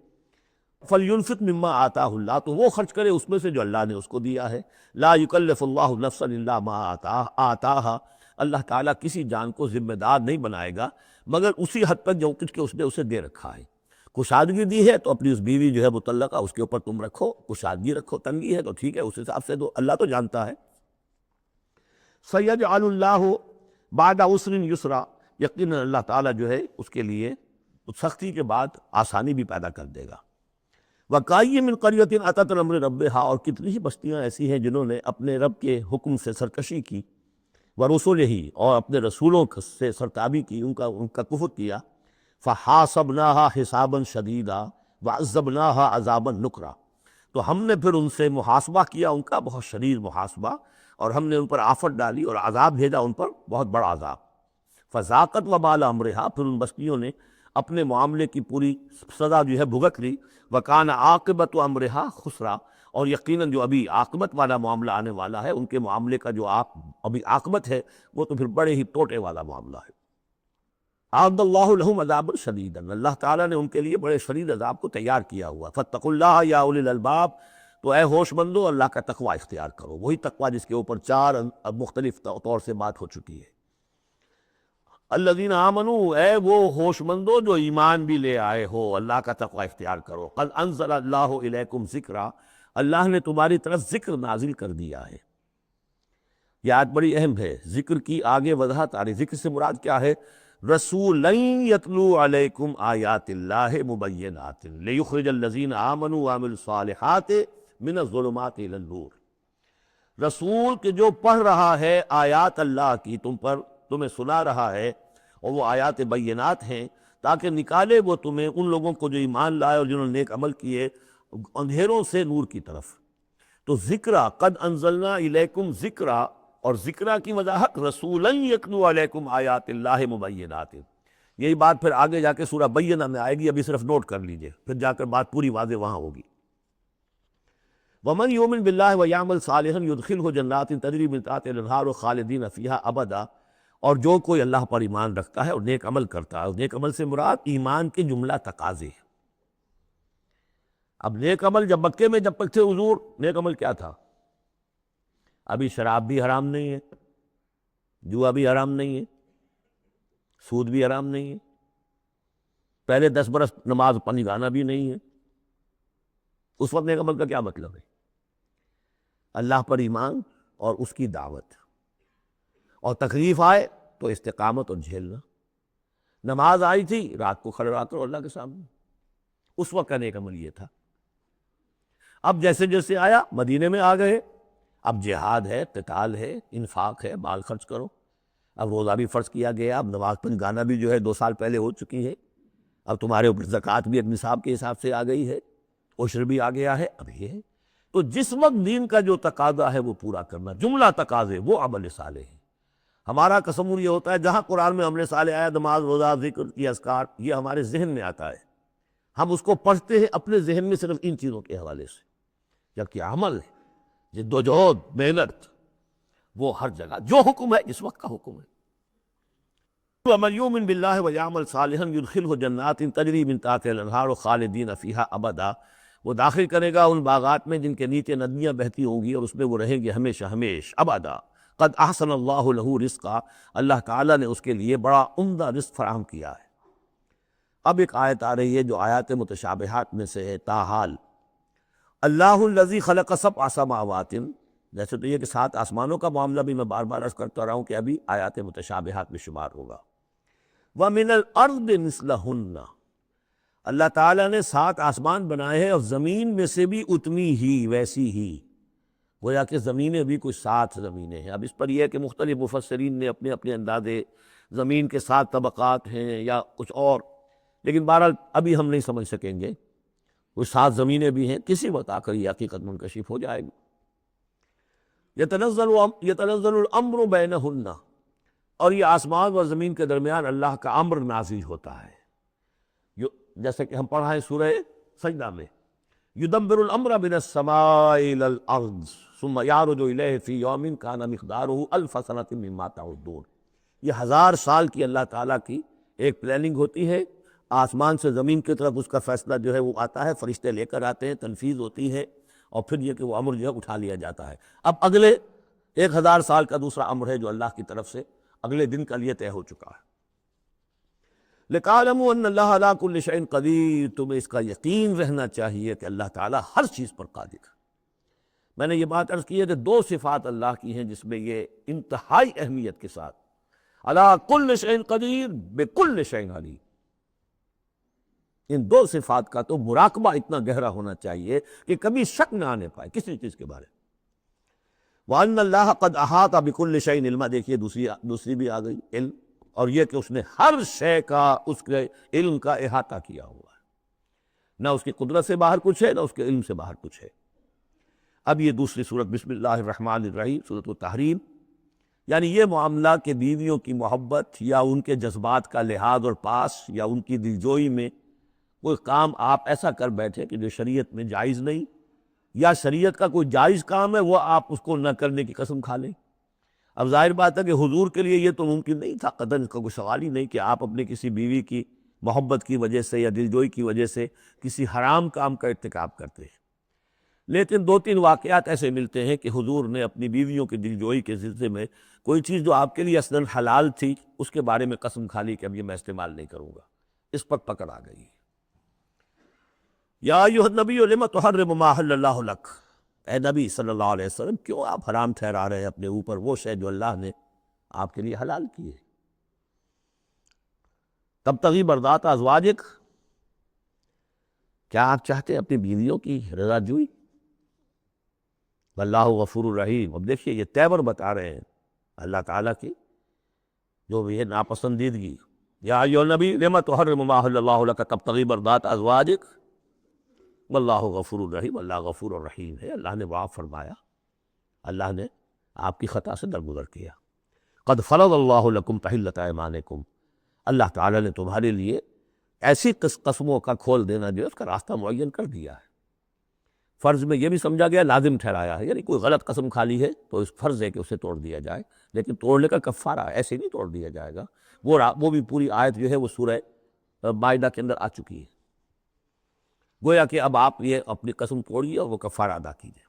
فَلْيُنْفِقْ مِمَّا آتَاهُ اللَّهُ، تو وہ خرچ کرے اس میں سے جو اللہ نے اس کو دیا ہے۔ لا يكلف اللہ نفسا الا ما آتاها، اللہ تعالیٰ کسی جان کو ذمہ دار نہیں بنائے گا مگر اسی حد تک جو کچھ کہ اس نے اسے دے رکھا ہے۔ کشادگی دی ہے تو اپنی اس بیوی جو ہے مطلقہ اس کے اوپر تم رکھو، کشادگی رکھو، تنگی ہے تو ٹھیک ہے اس حساب سے دو، اللہ تو جانتا ہے۔ سَيَجْعَلُ اللَّهُ بَعْدَ عُسْرٍ يُسْرًا، یقیناً اللہ تعالیٰ جو ہے اس کے لیے سختی کے بعد آسانی بھی پیدا کر دے گا۔ وَكَأَيٍّ مِّن قَرْيَةٍ أَتَتْ عَنْ أَمْرِ رَبِّهَا، اور کتنی ہی بستیاں ایسی ہیں جنہوں نے اپنے رب کے حکم سے سرکشی کی، وَرُسُلِهِ، اور اپنے رسولوں سے سرتابی کی، ان کا کفر کیا، فَحَاسَبْنَاهَا حِسَابًا شَدِيدًا وَعَذَّبْنَاهَا عَذَابًا نُكْرًا، تو ہم نے پھر ان سے محاسبہ کیا، ان کا بہت شدید محاسبہ، اور ہم نے ان پر آفت ڈالی اور عذاب بھیجا ان پر بہت بڑا عذاب۔ فَذَاقَتْ وَبَالَ أَمْرِهَا، پھر ان بستیوں نے اپنے معاملے کی پوری سزا جو ہے بھگت لی۔ وَكَانَ عَاقِبَةُ أَمْرِهَا خُسْرًا، اور یقیناً جو ابھی عاقبت والا معاملہ آنے والا ہے، ان کے معاملے کا جو ابھی عاقبت ہے وہ تو پھر بڑے ہی ٹوٹے والا معاملہ ہے۔ أَعَدَّ اللَّهُ لَهُمْ عَذَابًا شَدِيدًا، اللہ تعالیٰ نے ان کے لیے بڑے شدید عذاب کو تیار کیا ہوا۔ فَاتَّقُوا اللَّهَ يَا أُولِي الْأَلْبَابِ، تو اے ہوش مندو اللہ کا تقوی اختیار کرو، وہی تقوی جس کے اوپر چار مختلف طور سے بات ہو چکی ہے۔ الذین آمنوا، اے وہ ہوش مندو جو ایمان بھی لے آئے ہو، اللہ کا تقوی اختیار کرو۔ قد انزل اللہ الیکم ذکرا، اللہ نے تمہاری طرف ذکر نازل کر دیا ہے۔ یہ آیت بڑی اہم ہے، ذکر کی آگے وضاحت آ رہی۔ ذکر سے مراد کیا ہے؟ رسولا یتلو علیکم آیات اللہ مبینات لیخرج الذین آمنوا وعملوا الصالحات من الظلمات الی النور، رسول کہ جو پڑھ رہا ہے آیات اللہ کی تم پر، تمہیں سنا رہا ہے، اور وہ آیات بینات ہیں تاکہ نکالے وہ تمہیں، ان لوگوں کو جو ایمان لائے اور جنہوں نے نیک عمل کیے، اندھیروں سے نور کی طرف۔ تو ذکرہ، قد انزلنا الیکم ذکرہ، اور ذکرہ کی وضاحت رسولا یتلو علیکم آیات اللہ مبینات، یہی بات پھر آگے جا کے سورہ بینہ میں آئے گی، ابھی صرف نوٹ کر لیجئے، پھر جا کر بات پوری واضح وہاں ہوگی۔ وَمَنْ يُؤْمِنْ بِاللَّهِ وَيَعْمَلْ صَالِحًا يُدْخِلْهُ جَنَّاتٍ تَجْرِي مِنْ تَحْتِهَا الْأَنْهَارُ خَالِدِينَ فِيهَا أَبَدًا، اور جو کوئی اللہ پر ایمان رکھتا ہے اور نیک عمل کرتا ہے، اور نیک عمل سے مراد ایمان کے جملہ تقاضے ہیں۔ اب نیک عمل جب مکے میں جب تک تھے حضور، نیک عمل کیا تھا؟ ابھی شراب بھی حرام نہیں ہے، جوا بھی حرام نہیں ہے، سود بھی حرام نہیں ہے، پہلے 10 برس نماز پانی گانا بھی نہیں ہے۔ اس وقت نیک عمل کا کیا مطلب ہے؟ اللہ پر ایمان اور اس کی دعوت، اور تکلیف آئے تو استقامت اور جھیلنا۔ نماز آئی تھی، رات کو کھڑے رہا کرو اللہ کے سامنے، اس وقت کا نیک عمل یہ تھا۔ اب جیسے جیسے آیا مدینے میں آ گئے، اب جہاد ہے، قتال ہے، انفاق ہے، مال خرچ کرو، اب روزہ بھی فرض کیا گیا، اب نماز پنج گانا بھی جو ہے 2 سال پہلے ہو چکی ہے، اب تمہارے اوپر زکوٰۃ بھی ایک نصاب کے حساب سے آ گئی ہے، عشر بھی آ گیا ہے، اب یہ ہے۔ تو جس وقت دین کا جو تقاضا ہے وہ پورا کرنا، جملہ تقاضے وہ عمل صالح ہے۔ ہمارا تصور یہ ہوتا ہے جہاں قرآن میں عمل صالح آیا، نماز، روزہ، ذکر کی اذکار، یہ ہمارے ذہن میں آتا ہے، ہم اس کو پڑھتے ہیں اپنے ذہن میں صرف ان چیزوں کے حوالے سے، جبکہ عمل ہے، جد و جہد، محنت، وہ ہر جگہ جو حکم ہے اس وقت کا حکم ہے۔ وَمَنْ يُؤْمِنْ بِاللَّهِ وَيَعْمَلْ صَالِحًا يُدْخِلْهُ جَنَّاتٍ تَجْرِي مِنْ تَحْتِهَا الْأَنْهَارُ خَالِدِينَ فِيهَا أَبَدًا، وہ داخل کرے گا ان باغات میں جن کے نیچے ندیاں بہتی ہوں گی، اور اس میں وہ رہیں گے ہمیشہ ہمیش ابدا۔ قد احسن اللہ لہ رزقا، اللہ تعالیٰ نے اس کے لیے بڑا عمدہ رزق فراہم کیا ہے۔ اب ایک آیت آ رہی ہے جو آیات متشابہات میں سے ہے، تاحال اللہ الذی خلق 7 سماوات، جیسے تو یہ کہ 7 آسمانوں کا معاملہ بھی میں بار بار عرض کرتا رہا ہوں کہ ابھی آیات متشابہات میں شمار ہوگا۔ وَمِنَ الْأَرْضِ مِثْلَهُنَّ، اللہ تعالیٰ نے 7 آسمان بنائے ہیں اور زمین میں سے بھی اتنی ہی، ویسی ہی، گویا کہ زمینیں بھی کچھ 7 زمینیں ہیں۔ اب اس پر یہ ہے کہ مختلف مفسرین نے اپنے اپنے اندازے، زمین کے 7 طبقات ہیں یا کچھ اور، لیکن بہرحال ابھی ہم نہیں سمجھ سکیں گے، کچھ 7 زمینیں بھی ہیں، کسی وقت آ کر یہ حقیقت منکشف ہو جائے گی۔ یتنزل الامر بینہن، اور یہ آسمان اور زمین کے درمیان اللہ کا امر نازل ہوتا ہے، جیسے کہ ہم پڑھا ہے سورہ سجدہ میں، یدبر الامر من السماء الى الارض ثم یعرج الیہ فی یوم کان مقدارہ 1000 سنۃ مما تعدون، یہ 1000 سال کی اللہ تعالیٰ کی ایک پلاننگ ہوتی ہے، آسمان سے زمین کی طرف اس کا فیصلہ جو ہے وہ آتا ہے، فرشتے لے کر آتے ہیں، تنفیذ ہوتی ہے، اور پھر یہ کہ وہ امر جو ہے اٹھا لیا جاتا ہے۔ اب اگلے 1000 سال کا دوسرا امر ہے جو اللہ کی طرف سے اگلے دن کا لیے طے ہو چکا ہے۔ لِتَعْلَمُوا أَنَّ اللَّهَ عَلَىٰ كُلِّ شَيْءٍ قَدِيرٌ، تمہیں اس کا یقین رہنا چاہیے کہ اللہ تعالیٰ ہر چیز پر قادر ہے۔ میں نے یہ بات عرض کی ہے کہ 2 صفات اللہ کی ہیں جس میں یہ انتہائی اہمیت کے ساتھ عَلَىٰ كُلِّ شَيْءٍ قَدِيرٌ بِكُلِّ شَيْءٍ عَلِيمٌ، ان 2 صفات کا تو مراقبہ اتنا گہرا ہونا چاہیے کہ کبھی شک نہ آنے پائے کسی چیز کے بارے میں۔ وَأَنَّ اللَّهَ قَدْ أَحَاطَ بِكُلِّ شَيْءٍ عِلْمًا، دیکھیے دوسری بھی آ گئی علم، اور یہ کہ اس نے ہر شے کا اس کے علم کا احاطہ کیا ہوا ہے، نہ اس کی قدرت سے باہر کچھ ہے نہ اس کے علم سے باہر کچھ ہے۔ اب یہ دوسری صورت بسم اللہ الرحمن الرحیم، سورۃ التحریم، یعنی یہ معاملہ کہ بیویوں کی محبت یا ان کے جذبات کا لحاظ اور پاس یا ان کی دلجوئی میں کوئی کام آپ ایسا کر بیٹھے کہ جو شریعت میں جائز نہیں، یا شریعت کا کوئی جائز کام ہے وہ آپ اس کو نہ کرنے کی قسم کھا لیں۔ اب ظاہر بات ہے کہ حضور کے لیے یہ تو ممکن نہیں تھا، قطعاً اس کا کوئی سوال ہی نہیں کہ آپ اپنے کسی بیوی کی محبت کی وجہ سے یا دلجوئی کی وجہ سے کسی حرام کام کا ارتکاب کرتے ہیں۔ لیکن 2-3 واقعات ایسے ملتے ہیں کہ حضور نے اپنی بیویوں کی دلجوئی کے سلسلے میں کوئی چیز جو آپ کے لیے اصلاً حلال تھی اس کے بارے میں قسم کھا لی کہ اب یہ میں استعمال نہیں کروں گا، اس پر پکڑ آ گئی۔ یا ایھا النبی لم تحرم ما احل اللہ لک، اے نبی صلی اللہ علیہ وسلم کیوں آپ حرام ٹھہرا رہے ہیں اپنے اوپر وہ شے جو اللہ نے آپ کے لیے حلال کی ہے۔ تبتغی مرضات ازواجک، کیا آپ چاہتے ہیں اپنی بیویوں کی رضا جوئی؟ واللہ غفور الرحیم، اب دیکھیے یہ تیور بتا رہے ہیں اللہ تعالیٰ کی جو یہ ناپسندیدگی۔ یا ایھا النبی لم تحرم ما احل اللہ لک تبتغی مرضات ازواجک واللہ غفور الرحیم، اللہ غفور الرحیم ہے، اللہ نے معاف فرمایا، اللہ نے آپ کی خطا سے درگزر کیا۔ قد فرض اللہ لکم تحلۃ ایمانکم، اللہ تعالیٰ نے تمہارے لیے ایسی قسموں کا کھول دینا جو ہے اس کا راستہ معین کر دیا ہے۔ فرض میں یہ بھی سمجھا گیا، لازم ٹھہرایا ہے، یعنی کوئی غلط قسم کھا لی ہے تو اس فرض ہے کہ اسے توڑ دیا جائے، لیکن توڑنے کا کفارہ ایسے نہیں توڑ دیا جائے گا۔ وہ بھی پوری آیت جو ہے وہ سورہ مائدہ کے اندر آ چکی ہے، گویا کہ اب آپ یہ اپنی قسم توڑیے اور وہ کفارہ ادا کیجیے۔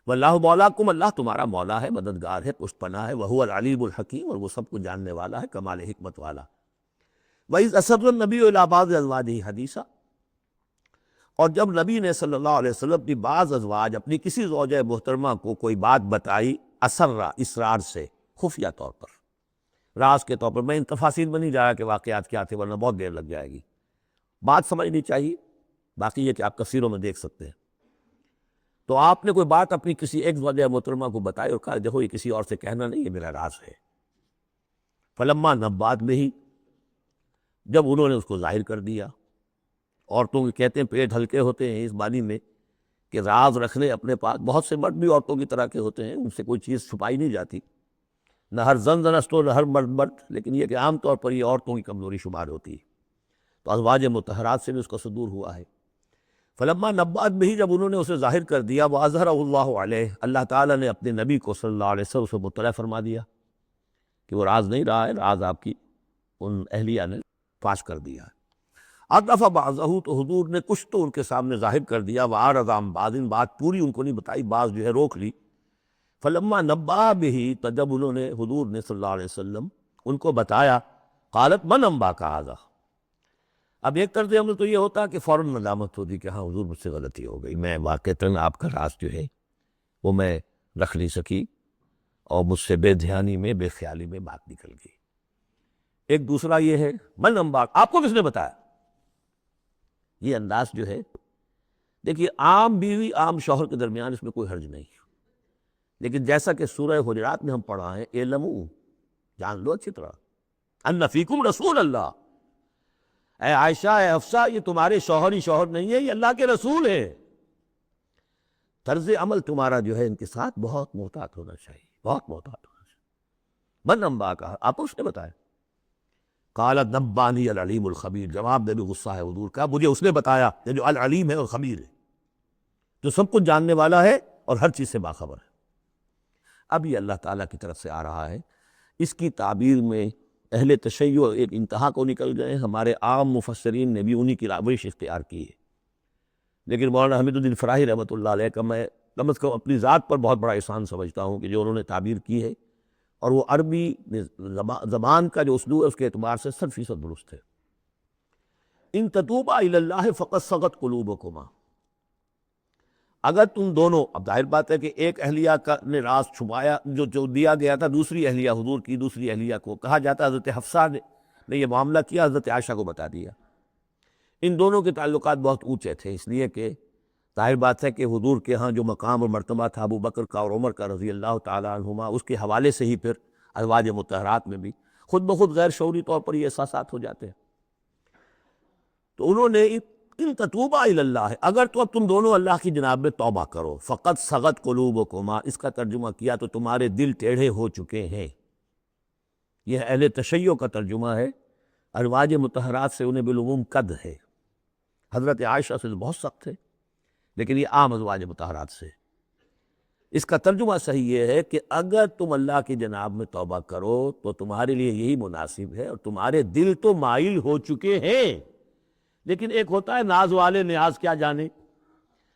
واللہ مولاکم، اللہ تمہارا مولا ہے، مددگار ہے، پشت پناہ ہے، وہو العلیم الحکیم، اور وہ سب کو جاننے والا ہے، کمال حکمت والا۔ وَإِذْ أَسَرَّ النَّبِيُّ إِلَىٰ بَعْضِ أَزْوَاجِهِ حَدِيثًا، اور جب نبی نے صلی اللہ علیہ وسلم اپنی بعض ازواج، اپنی کسی زوجہ محترمہ کو کوئی بات بتائی، اسرہ اسرار سے، خفیہ طور پر، راز کے طور پر، میں ان تفاصیل میں نہیں جا رہا کہ واقعات کیا تھے ورنہ بہت دیر لگ جائے گی، بات سمجھنی چاہیے، باقی یہ کہ آپ تفسیروں میں دیکھ سکتے ہیں۔ تو آپ نے کوئی بات اپنی کسی ایک زوجہ محترمہ کو بتائی اور کہا دیکھو یہ کسی اور سے کہنا نہیں، یہ میرا راز ہے۔ فلما نبأت بہ، جب انہوں نے اس کو ظاہر کر دیا، عورتوں کے کہتے ہیں پیٹ ہلکے ہوتے ہیں اس معنی میں کہ راز رکھنے اپنے پاس، بہت سے مرد بھی عورتوں کی طرح کے ہوتے ہیں، ان سے کوئی چیز چھپائی نہیں جاتی، نہ ہر زن زنست ہو نہ ہر مرد مرد، لیکن یہ کہ عام طور پر یہ عورتوں کی کمزوری شمار ہوتی ہے، تو ازواج مطہرات سے بھی اس کا صدور ہوا ہے۔ فلما نبأت بہ، جب انہوں نے اسے ظاہر کر دیا، وأظہرہ اللہ علیہ، اللہ تعالیٰ نے اپنے نبی کو صلی اللہ علیہ وسلم اسے مطلع فرما دیا کہ وہ راز نہیں رہا ہے، راز آپ کی ان اہلیہ نے فاش کر دیا ہے۔ عطف بعضہ، تو حضور نے کچھ تو ان کے سامنے ظاہر کر دیا، وأعرض عن بعض، بات پوری ان کو نہیں بتائی، بعض جو ہے روک لی۔ فلما نبأ بہ، تو جب انہوں نے حضور نے صلی اللہ علیہ وسلم ان کو بتایا، قالت من انباک ھذا، اب ایک طرز عمل تو یہ ہوتا کہ فوراً ندامت ہوتی کہ ہاں حضور مجھ سے غلطی ہو گئی، میں واقعتاً آپ کا راز جو ہے وہ میں رکھ نہیں سکی اور مجھ سے بے دھیانی میں بے خیالی میں بات نکل گئی۔ ایک دوسرا یہ ہے من انباک، آپ کو کس نے بتایا؟ یہ انداز جو ہے، دیکھیے عام بیوی عام شوہر کے درمیان اس میں کوئی حرج نہیں، لیکن جیسا کہ سورہ حجرات میں ہم پڑھا ہے، اعلموا، جان لو اچھی طرح، ان فیکم رسول اللہ، اے عائشہ اے حفصہ یہ تمہارے شوہر ہی شوہر نہیں ہے، یہ اللہ کے رسول ہے۔ طرز عمل تمہارا جو ہے ان کے ساتھ بہت محتاط ہونا چاہیے، بہت محتاط ہونا چاہیے۔ من انباک، آپ کو اس نے بتایا؟ قال نبانی العلیم الخبیر، جواب میں بھی غصہ ہے حضور کا، مجھے اس نے بتایا جو العلیم ہے اور خبیر ہے، جو سب کچھ جاننے والا ہے اور ہر چیز سے باخبر ہے۔ اب یہ اللہ تعالیٰ کی طرف سے آ رہا ہے، اس کی تعبیر میں اہل تشیع ایک انتہا کو نکل گئے، ہمارے عام مفسرین نے بھی انہی کی روش اختیار کی ہے۔ لیکن مولانا حمید الدین فراہی رحمۃ اللہ علیہ کا میں کم از کم اپنی ذات پر بہت بڑا احسان سمجھتا ہوں کہ جو انہوں نے تعبیر کی ہے، اور وہ عربی زبان کا جو اسلوب ہے اس کے اعتبار سے 100% درست ہے۔ ان تتوبا الی اللہ فقد صغت قلوبکما، اگر تم دونوں، اب ظاہر بات ہے کہ ایک اہلیہ کا نے راز چھپایا جو دیا گیا تھا دوسری اہلیہ حضور کی، دوسری اہلیہ کو کہا جاتا ہے حضرت حفصہ نے یہ معاملہ کیا، حضرت عائشہ کو بتا دیا۔ ان دونوں کے تعلقات بہت اونچے تھے، اس لیے کہ ظاہر بات ہے کہ حضور کے ہاں جو مقام اور مرتبہ تھا ابو بکر کا اور عمر کا رضی اللہ تعالیٰ عنہما، اس کے حوالے سے ہی پھر ازواج مطہرات میں بھی خود بخود غیر شعوری طور پر یہ احساسات ہو جاتے ہیں۔ تو انہوں نے ان تتوبا الی اللہ، اگر تو اب تم دونوں اللہ کی جناب میں توبہ کرو، فقط صغت قلوبکما، اس کا ترجمہ کیا تو تمہارے دل ٹیڑھے ہو چکے ہیں۔ یہ اہل تشیع کا ترجمہ ہے، ازواج مطہرات سے انہیں بالعموم قد ہے، حضرت عائشہ سے بہت سخت ہے، لیکن یہ عام ازواج مطہرات سے۔ اس کا ترجمہ صحیح یہ ہے کہ اگر تم اللہ کی جناب میں توبہ کرو تو تمہارے لیے یہی مناسب ہے، اور تمہارے دل تو مائل ہو چکے ہیں۔ لیکن ایک ہوتا ہے ناز والے نیاز کیا جانے،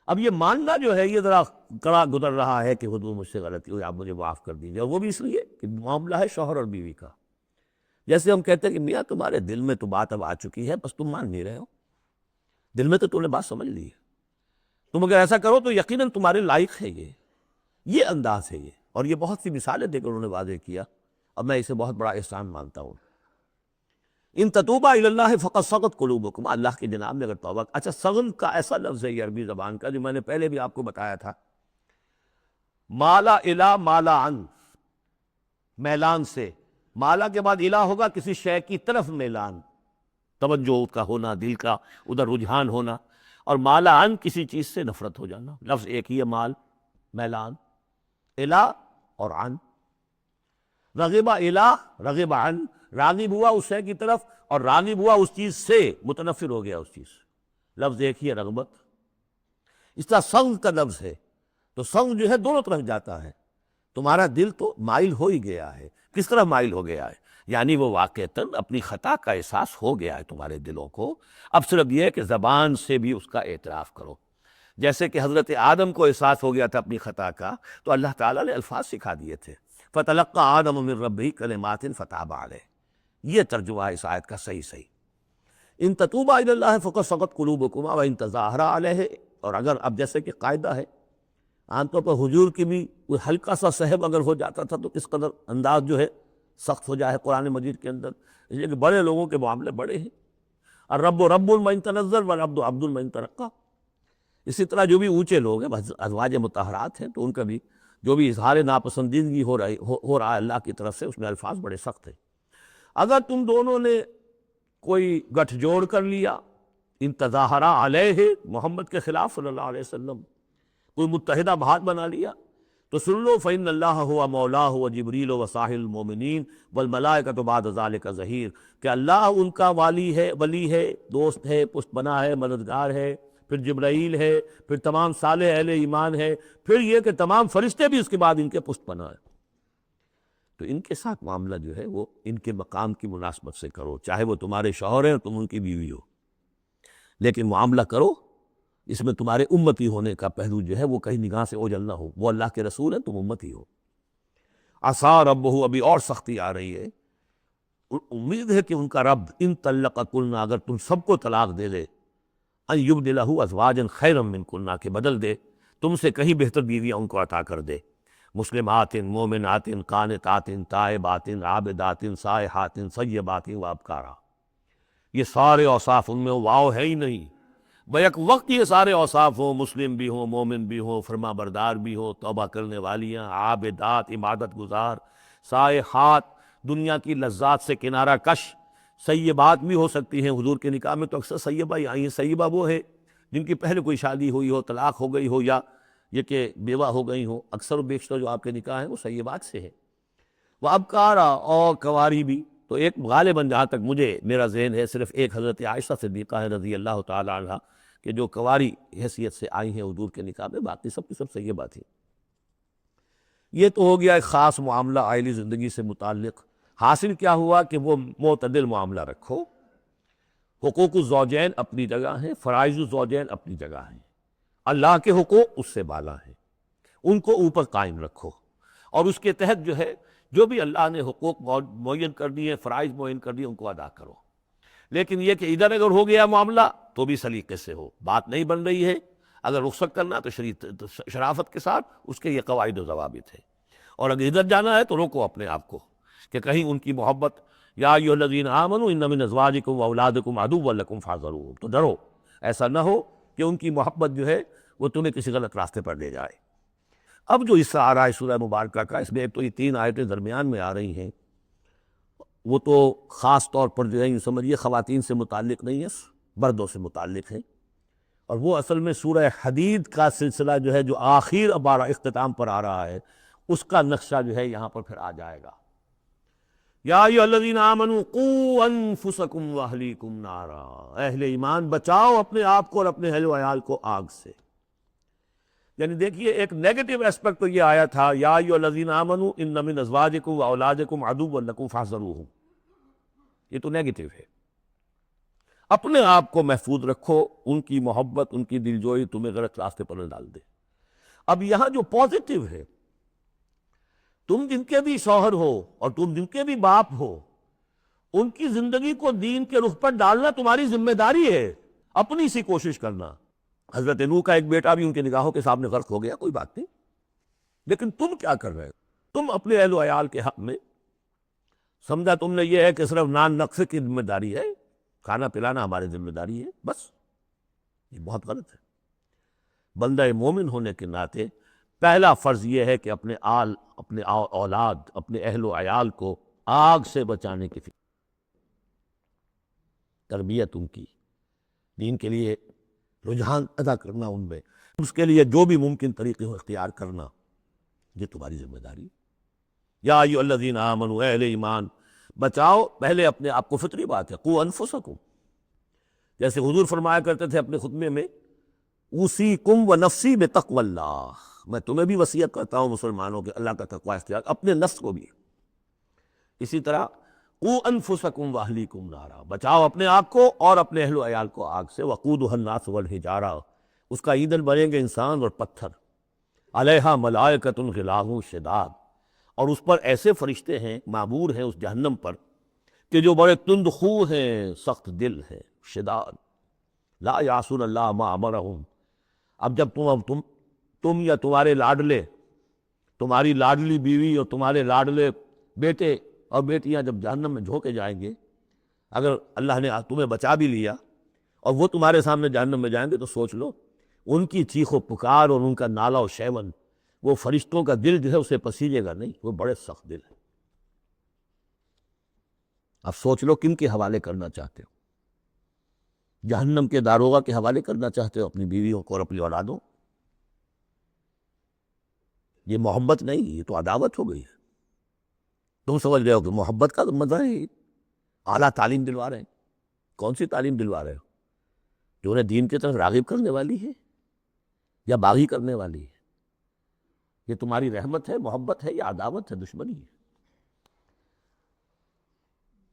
اب یہ ماننا جو ہے یہ ذرا کڑا گزر رہا ہے کہ حضور مجھ سے غلطی ہوئی، آپ مجھے معاف کر دیجیے، اور وہ بھی اس لیے کہ معاملہ ہے شوہر اور بیوی کا۔ جیسے ہم کہتے ہیں کہ میاں تمہارے دل میں تو بات اب آ چکی ہے، بس تم مان نہیں رہے ہو، دل میں تو تم نے بات سمجھ لی ہے، تم اگر ایسا کرو تو یقیناً تمہارے لائق ہے، یہ انداز ہے یہ، اور یہ بہت سی مثالیں دے کر انہوں نے واضح کیا، اور میں اسے بہت بڑا احسان مانتا ہوں۔ ان تتوبا الی اللہ فقد صغت قلوبکم، اللہ کی جناب میں اگر توبہ، اچھا صغن کا ایسا لفظ ہے یہ عربی زبان کا جو میں نے پہلے بھی آپ کو بتایا تھا، مالا الی مالا عن، میلان سے، مالا کے بعد الہ ہوگا کسی شے کی طرف میلان، توجہ کا ہونا، دل کا ادھر رجحان ہونا، اور مالا عن کسی چیز سے نفرت ہو جانا، لفظ ایک ہی ہے، مال میلان، الہ اور عن، رغب الہ رغب عن، راغب ہوا اس شے کی طرف اور راغب ہوا اس چیز سے، متنفر ہو گیا اس چیز سے، لفظ ایک ہی ہے رغبت۔ اس طرح سنگ کا لفظ ہے، تو سنگ جو ہے دونوں طرف جاتا ہے، تمہارا دل تو مائل ہو ہی گیا ہے، کس طرح مائل ہو گیا ہے، یعنی وہ واقعتاً اپنی خطا کا احساس ہو گیا ہے تمہارے دلوں کو، اب صرف یہ ہے کہ زبان سے بھی اس کا اعتراف کرو۔ جیسے کہ حضرت آدم کو احساس ہو گیا تھا اپنی خطا کا، تو اللہ تعالیٰ نے الفاظ سکھا دیے تھے، فَتَلَقَّى آدَمُ مِن رَبِّهِ كَلِمَاتٍ فَتَابَ عَلَيْهِ، یہ ترجمہ ہے اس آیت کا صحیح۔ ان تتوبا الی اللہ فقد صغت قلوبکما وان تظاہرا علیہ، اور اگر اب جیسے کہ قاعدہ ہے عام طور پر حضور کی بھی کوئی ہلکا سا صحب اگر ہو جاتا تھا تو کس قدر انداز جو ہے سخت ہو جائے قرآن مجید کے اندر، اس لیے کہ بڑے لوگوں کے معاملے بڑے ہیں، الرب رب من تنزل والعبد عبد من ترقى۔ اسی طرح جو بھی اونچے لوگ ہیں ازواج مطہرات ہیں، تو ان کا بھی جو بھی اظہار ناپسندیدگی ہو رہا ہے اللہ کی طرف سے، اس میں الفاظ بڑے سخت ہیں۔ اگر تم دونوں نے کوئی گٹھ جوڑ کر لیا، ان تظاہرا علیہ، محمد کے خلاف صلی اللہ علیہ وسلم، کوئی متحدہ بھات بنا لیا، تو سن لو فإن اللہ ہوا مولاہ وجبریل وصالح المؤمنین والملائکۃ بعد ذلک ظہیر، کہ اللہ ان کا ولی ہے، دوست ہے، پشت بنا ہے، مددگار ہے، پھر جبرائیل ہے، پھر تمام صالح اہل ایمان ہے، پھر یہ کہ تمام فرشتے بھی اس کے بعد ان کے پشت بنا ہے۔ تو ان کے ساتھ معاملہ جو ہے وہ ان کے مقام کی مناسبت سے کرو، چاہے وہ تمہارے شوہر ہیں اور تم ان کی بیوی ہو، لیکن معاملہ کرو اس میں تمہارے امتی ہونے کا پہلو جو ہے وہ کہیں نگاہ سے اوجھل نہ ہو، وہ اللہ کے رسول ہیں، تم امتی ہو۔ عسیٰ ربہ، ابھی اور سختی آ رہی ہے، امید ہے کہ ان کا رب ان طلقکن، اگر تم سب کو طلاق دے دے، ان یبدلہ ازواجا خیرا منکن، کہ بدل دے تم سے کہیں بہتر بیویاں ان کو عطا کر دے، مسلمات مومنات قانتات تائبات عابدات سائحات ثیبات وابکارا، یہ سارے اوصاف ان میں واو ہے ہی نہیں، بیک وقت یہ سارے اوصاف ہوں، مسلم بھی ہوں، مومن بھی ہوں، فرما بردار بھی ہوں، توبہ کرنے والیاں، عابدات عبادت گزار، سائحات دنیا کی لذات سے کنارہ کش، سیبات بھی ہو سکتی ہیں، حضور کے نکاح میں تو اکثر سیبہ ہی آئی ہیں، سیبہ وہ ہے جن کی پہلے کوئی شادی ہوئی ہو، طلاق ہو گئی ہو، یا یہ کہ بیوہ ہو گئی ہوں، اکثر و بیشتر جو آپ کے نکاح ہیں وہ سیبات سے ہے، وہ ابکارا، اور کواری بھی، تو ایک غالباً جہاں تک مجھے میرا ذہن ہے صرف ایک حضرت عائشہ صدیقہ ہے رضی اللہ تعالی عنہ کہ جو کواری حیثیت سے آئی ہیں حضور کے نکاح میں، باقی سب کی سب سیبات ہیں۔ یہ تو ہو گیا ایک خاص معاملہ عائلی زندگی سے متعلق حاصل کیا ہوا کہ وہ معتدل معاملہ رکھو، حقوق الزوجین اپنی جگہ ہیں، فرائض الزوجین اپنی جگہ ہیں، اللہ کے حقوق اس سے بالا ہیں، ان کو اوپر قائم رکھو، اور اس کے تحت جو ہے جو بھی اللہ نے حقوق معین کر دیے، فرائض معین کر دیے، ان کو ادا کرو۔ لیکن یہ کہ ادھر اگر ہو گیا معاملہ تو بھی سلیقے سے ہو، بات نہیں بن رہی ہے، اگر رخصت کرنا تو شرافت کے ساتھ اس کے یہ قواعد و ضوابط ہے، اور اگر ادھر جانا ہے تو روکو اپنے آپ کو کہ کہیں ان کی محبت، یا ایھا الذین آمنوا ان من ازواجکم واولادکم عدوا لکم فاحذروہم، تو ڈرو ایسا نہ ہو کہ ان کی محبت جو ہے وہ تمہیں کسی غلط راستے پر لے جائے۔ اب جو حصہ آ رہا ہے سورہ مبارکہ کا، اس میں ایک تو یہ 3 آیتیں درمیان میں آ رہی ہیں، وہ تو خاص طور پر جو ہے یوں سمجھیے خواتین سے متعلق نہیں ہے، مردوں سے متعلق ہیں، اور وہ اصل میں سورہ حدید کا سلسلہ جو ہے جو آخر بارہ اختتام پر آ رہا ہے، اس کا نقشہ جو ہے یہاں پر پھر آ جائے گا۔ یا ایھا الذین آمنوا قوا انفسکم واہلیکم نارا، اہل ایمان بچاؤ اپنے آپ کو اور اپنے اہل و عیال کو آگ سے۔ یعنی دیکھیے ایک نیگیٹو اسپیکٹ تو یہ آیا تھا، یا ایھا الذین آمنوا ان من ازواجکم واولادکم عدوا لکم فاحذروہم، یہ تو نیگیٹو ہے، اپنے آپ کو محفوظ رکھو، ان کی محبت، ان کی دلجوئی تمہیں غلط راستے پر نہ ڈال دے۔ اب یہاں جو پازیٹو ہے، تم جن کے بھی شوہر ہو اور تم جن کے بھی باپ ہو، ان کی زندگی کو دین کے رخ پر ڈالنا تمہاری ذمہ داری ہے، اپنی سی کوشش کرنا۔ حضرت نوح کا ایک بیٹا بھی ان کے نگاہوں کے سامنے غرق ہو گیا، کوئی بات نہیں، لیکن تم کیا کر رہے ہو؟ تم اپنے اہل و عیال کے حق میں سمجھا تم نے یہ ہے کہ صرف نان نقصے کی ذمہ داری ہے، کھانا پلانا ہماری ذمہ داری ہے، بس یہ بہت غلط ہے۔ بندہ مومن ہونے کے ناطے پہلا فرض یہ ہے کہ اپنے اولاد، اپنے اہل و عیال کو آگ سے بچانے کی فکر، تربیت ان کی، دین کے لیے رجحان ادا کرنا ان میں، اس کے لیے جو بھی ممکن طریقے ہو اختیار کرنا، یہ تمہاری ذمہ داری۔ یا ایھا الذین آمنوا، اہل ایمان بچاؤ پہلے اپنے آپ کو، فطری بات ہے، قوا انفسکم، جیسے حضور فرمایا کرتے تھے اپنے خطبے میں، اوصیکم ونفسی بتقوی اللہ، میں تمہیں بھی وصیت کرتا ہوں مسلمانوں کے اللہ کا تقوی اختیار، اپنے نفس کو بھی۔ اسی طرح قوا انفسکم واہلیکم نارا، بچاؤ اپنے آپ کو اور اپنے اہل و عیال کو آگ سے، وقودھا الناس والحجارہ، اس کا ایندھن بنیں گے انسان اور پتھر، علیہا ملائکۃ غلاظ شداد، اور اس پر ایسے فرشتے ہیں، معمور ہیں اس جہنم پر، کہ جو بڑے تند خو ہیں، سخت دل ہیں، شداد، لا یعصون اللہ ما امرہم۔ اب جب تم یا تمہارے لاڈلے، تمہاری لاڈلی بیوی اور تمہارے لاڈلے بیٹے اور بیٹیاں جب جہنم میں جھونکے جائیں گے، اگر اللہ نے تمہیں بچا بھی لیا اور وہ تمہارے سامنے جہنم میں جائیں گے، تو سوچ لو ان کی چیخ و پکار اور ان کا نالا و شیون، وہ فرشتوں کا دل جو ہے اسے پسیجے گا نہیں، وہ بڑے سخت دل ہے۔ اب سوچ لو کن کے حوالے کرنا چاہتے ہو؟ جہنم کے داروغہ کے حوالے کرنا چاہتے ہو اپنی بیویوں کو اور اپنی اولادوں؟ یہ محبت نہیں، یہ تو عداوت ہو گئی ہے۔ تم سمجھ رہے ہو کہ محبت کا مزہ ہے، اعلیٰ تعلیم دلوا رہے ہیں، کون سی تعلیم دلوا رہے ہو؟ جو انہیں دین کی طرف راغب کرنے والی ہے یا باغی کرنے والی ہے؟ یہ تمہاری رحمت ہے، محبت ہے، یا عداوت ہے، دشمنی ہے؟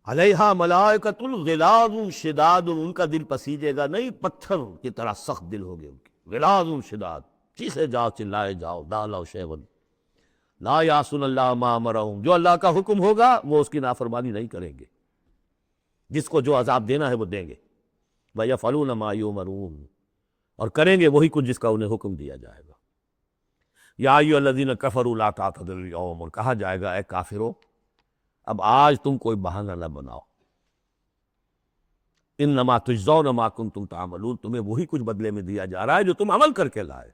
علیہا ملائکۃ غلاظ شداد، ان کا دل پسیجے گا نہیں، پتھر کی طرح سخت دل ہوگے ان کے، غلاظ شداد، چیخے جاؤ، چلائے جاؤ، نالا و شیون، لا یعصون اللہ ما امرہم، جو اللہ کا حکم ہوگا وہ اس کی نافرمانی نہیں کریں گے، جس کو جو عذاب دینا ہے وہ دیں گے، وَيَفْعَلُونَ مَا يُؤْمَرُونَ، اور کریں گے وہی کچھ جس کا انہیں حکم دیا جائے گا۔ یا ایھا الذین کفروا لا تعتذروا اليوم، اور کہا جائے گا اے کافرو اب آج تم کوئی بہانہ نہ بناؤ، انما تجزون ما کنتم تعملون، تمہیں وہی کچھ بدلے میں دیا جا رہا ہے جو تم عمل کر کے لائے۔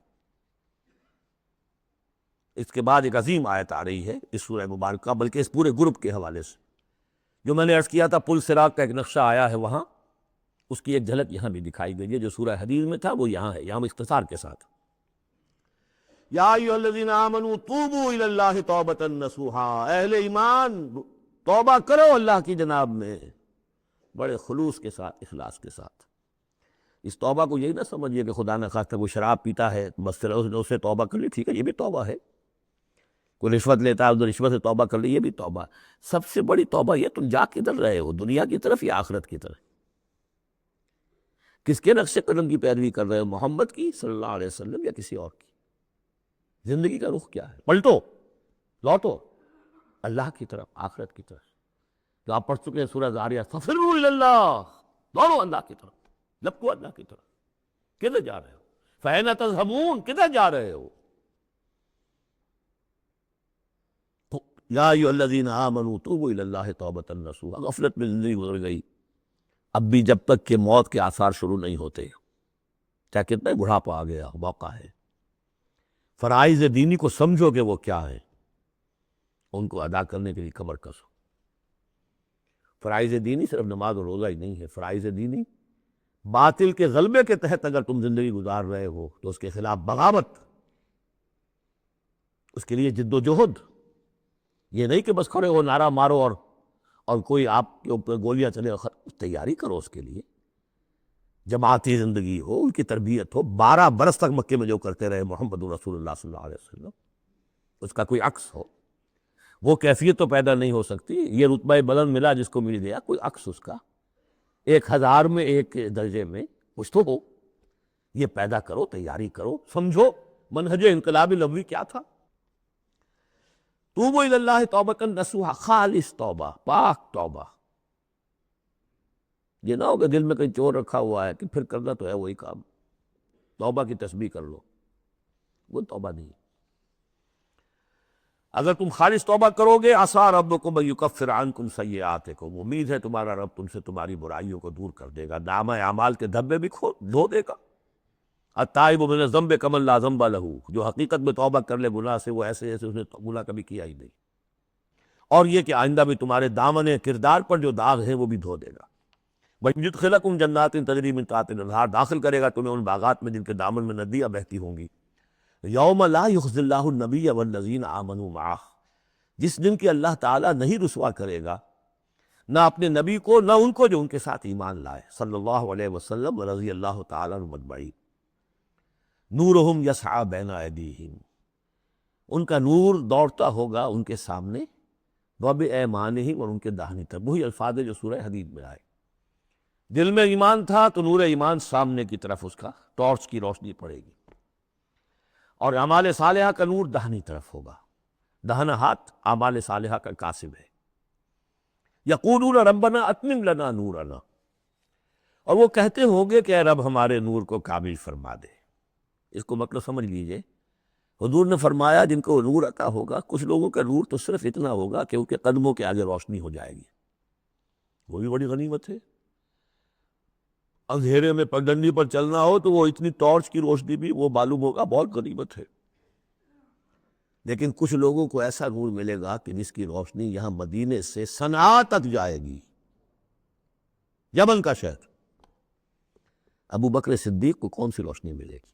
اس کے بعد ایک عظیم آیت آ رہی ہے اس سورہ مبارکہ، بلکہ اس پورے گروپ کے حوالے سے، جو میں نے عرض کیا تھا پل صراط کا ایک نقشہ آیا ہے وہاں، اس کی ایک جھلک یہاں بھی دکھائی گئی ہے، جو سورہ حدید میں تھا وہ یہاں ہے، یہاں اختصار کے ساتھ۔ یا ایھا الذین آمنوا توبوا الی اللہ توبۃ نصوحا، اہل ایمان توبہ کرو اللہ کی جناب میں بڑے خلوص کے ساتھ، اخلاص کے ساتھ۔ اس توبہ کو یہی نہ سمجھیے کہ خدا نخواستہ وہ شراب پیتا ہے بس اسے توبہ کر لی، ٹھیک ہے یہ بھی توبہ ہے، کوئی رشوت لیتا ہے ادھر رشوت سے توبہ کر لی، یہ بھی توبہ۔ سب سے بڑی توبہ یہ تم جا کدھر رہے ہو، دنیا کی طرف یا آخرت کی طرف؟ کس کے نقش قدم کی پیروی کر رہے ہو، محمد کی صلی اللہ علیہ وسلم یا کسی اور کی؟ زندگی کا رخ کیا ہے؟ پلٹو، لوٹو اللہ کی طرف، آخرت کی طرف۔ تو آپ پڑھ چکے ہیں سورہ ذاریات، فَفِرُّوا إِلَى اللَّهِ، دوڑو اللہ کی طرف، لپکو اللہ کی طرف۔ کدھر جا رہے ہو؟ فَأَيْنَ تَذْهَبُونَ، کدھر جا رہے ہو؟ یا ایھا الذین آمنوا توبوا الی اللہ توبۃ نصوحا۔ غفلت میں زندگی گزر گئی، اب بھی جب تک کہ موت کے آثار شروع نہیں ہوتے، چاہے کتنا بڑھاپا آ گیا، موقع ہے، فرائض دینی کو سمجھو کہ وہ کیا ہے، ان کو ادا کرنے کے لیے کمر کسو۔ فرائض دینی صرف نماز اور روزہ ہی نہیں ہے، فرائض دینی باطل کے غلبے کے تحت اگر تم زندگی گزار رہے ہو تو اس کے خلاف بغاوت، اس کے لیے جد و جہد، یہ نہیں کہ بس کھڑے ہو نعرہ مارو اور کوئی آپ کے اوپر گولیاں چلے، تیاری کرو اس کے لیے، جماعتی زندگی ہو، ان کی تربیت ہو۔ 12 برس تک مکے میں جو کرتے رہے محمد رسول اللہ صلی اللہ علیہ وسلم، اس کا کوئی عکس ہو، وہ کیفیت تو پیدا نہیں ہو سکتی۔ یہ رتبہ بلند ملا جس کو مل گیا، کوئی عکس اس کا 1000 میں ایک درجے میں کچھ تو ہو، یہ پیدا کرو، تیاری کرو، سمجھو منہج انقلابی نبوی کیا تھا۔ توبوا الی اللہ توبۃ نصوحا، خالص توبہ، پاک توبہ۔ یہ نہ ہو کہ دل میں کہیں چور رکھا ہوا ہے کہ پھر کرنا تو ہے وہی کام، توبہ کی تسبیح کر لو، وہ توبہ نہیں۔ اگر تم خالص توبہ کرو گے، عسیٰ ربکم ان یکفر عنکم سیئاتکم، امید ہے تمہارا رب تم سے تمہاری برائیوں کو دور کر دے گا، نامہ اعمال کے دھبے بھی دھو دے گا۔ التائب من الذنب کمن لا ذنب لہ، جو حقیقت میں توبہ کر لے گناہ سے، وہ ایسے جیسے اس نے گناہ کبھی کیا ہی نہیں، اور یہ کہ آئندہ بھی تمہارے دامن کردار پر جو داغ ہیں وہ بھی دھو دے گا۔ وَيُدْخِلَكُمْ جَنَّاتٍ تَجْرِی مِن تحتہا الانہار، داخل کرے گا تمہیں ان باغات میں جن کے دامن میں ندیاں بہتی ہوں گی۔ یوم لا یخزی اللہ النبی والذین آمنوا معہ، جس دن کہ اللہ تعالیٰ نہیں رسوا کرے گا نہ اپنے نبی کو نہ ان کو جو ان کے ساتھ ایمان لائے، صلی اللہ علیہ وسلم ورضی اللہ تعالیٰ عنہم اجمعین۔ نورہم یسعی بین ایدیہم، ان کا نور دوڑتا ہوگا ان کے سامنے، وبایمانہم، اور ان کے داہنی طرف۔ وہی الفاظ جو سورہ حدید میں آئے، دل میں ایمان تھا تو نور ایمان سامنے کی طرف اس کا ٹارچ کی روشنی پڑے گی، اور اعمال صالحہ کا نور داہنی طرف ہوگا، داہنا ہاتھ اعمال صالحہ کا کاسب ہے۔ یقولون ربنا اتمم لنا نورنا، اور وہ کہتے ہوں گے کہ اے رب ہمارے نور کو کامل فرما دے۔ اس کو مطلب سمجھ لیجئے، حضور نے فرمایا جن کو نور عطا ہوگا، کچھ لوگوں کا نور تو صرف اتنا ہوگا کہ ان کے قدموں کے آگے روشنی ہو جائے گی، وہ بھی بڑی غنیمت ہے۔ اندھیرے میں پگڈنڈی پر چلنا ہو تو وہ اتنی ٹارچ کی روشنی بھی وہ معلوم ہوگا بہت غنیمت ہے۔ لیکن کچھ لوگوں کو ایسا نور ملے گا کہ جس کی روشنی یہاں مدینے سے صنعاء تک جائے گی، یمن کا شہر۔ ابو بکر صدیق کو کون سی روشنی ملے گی؟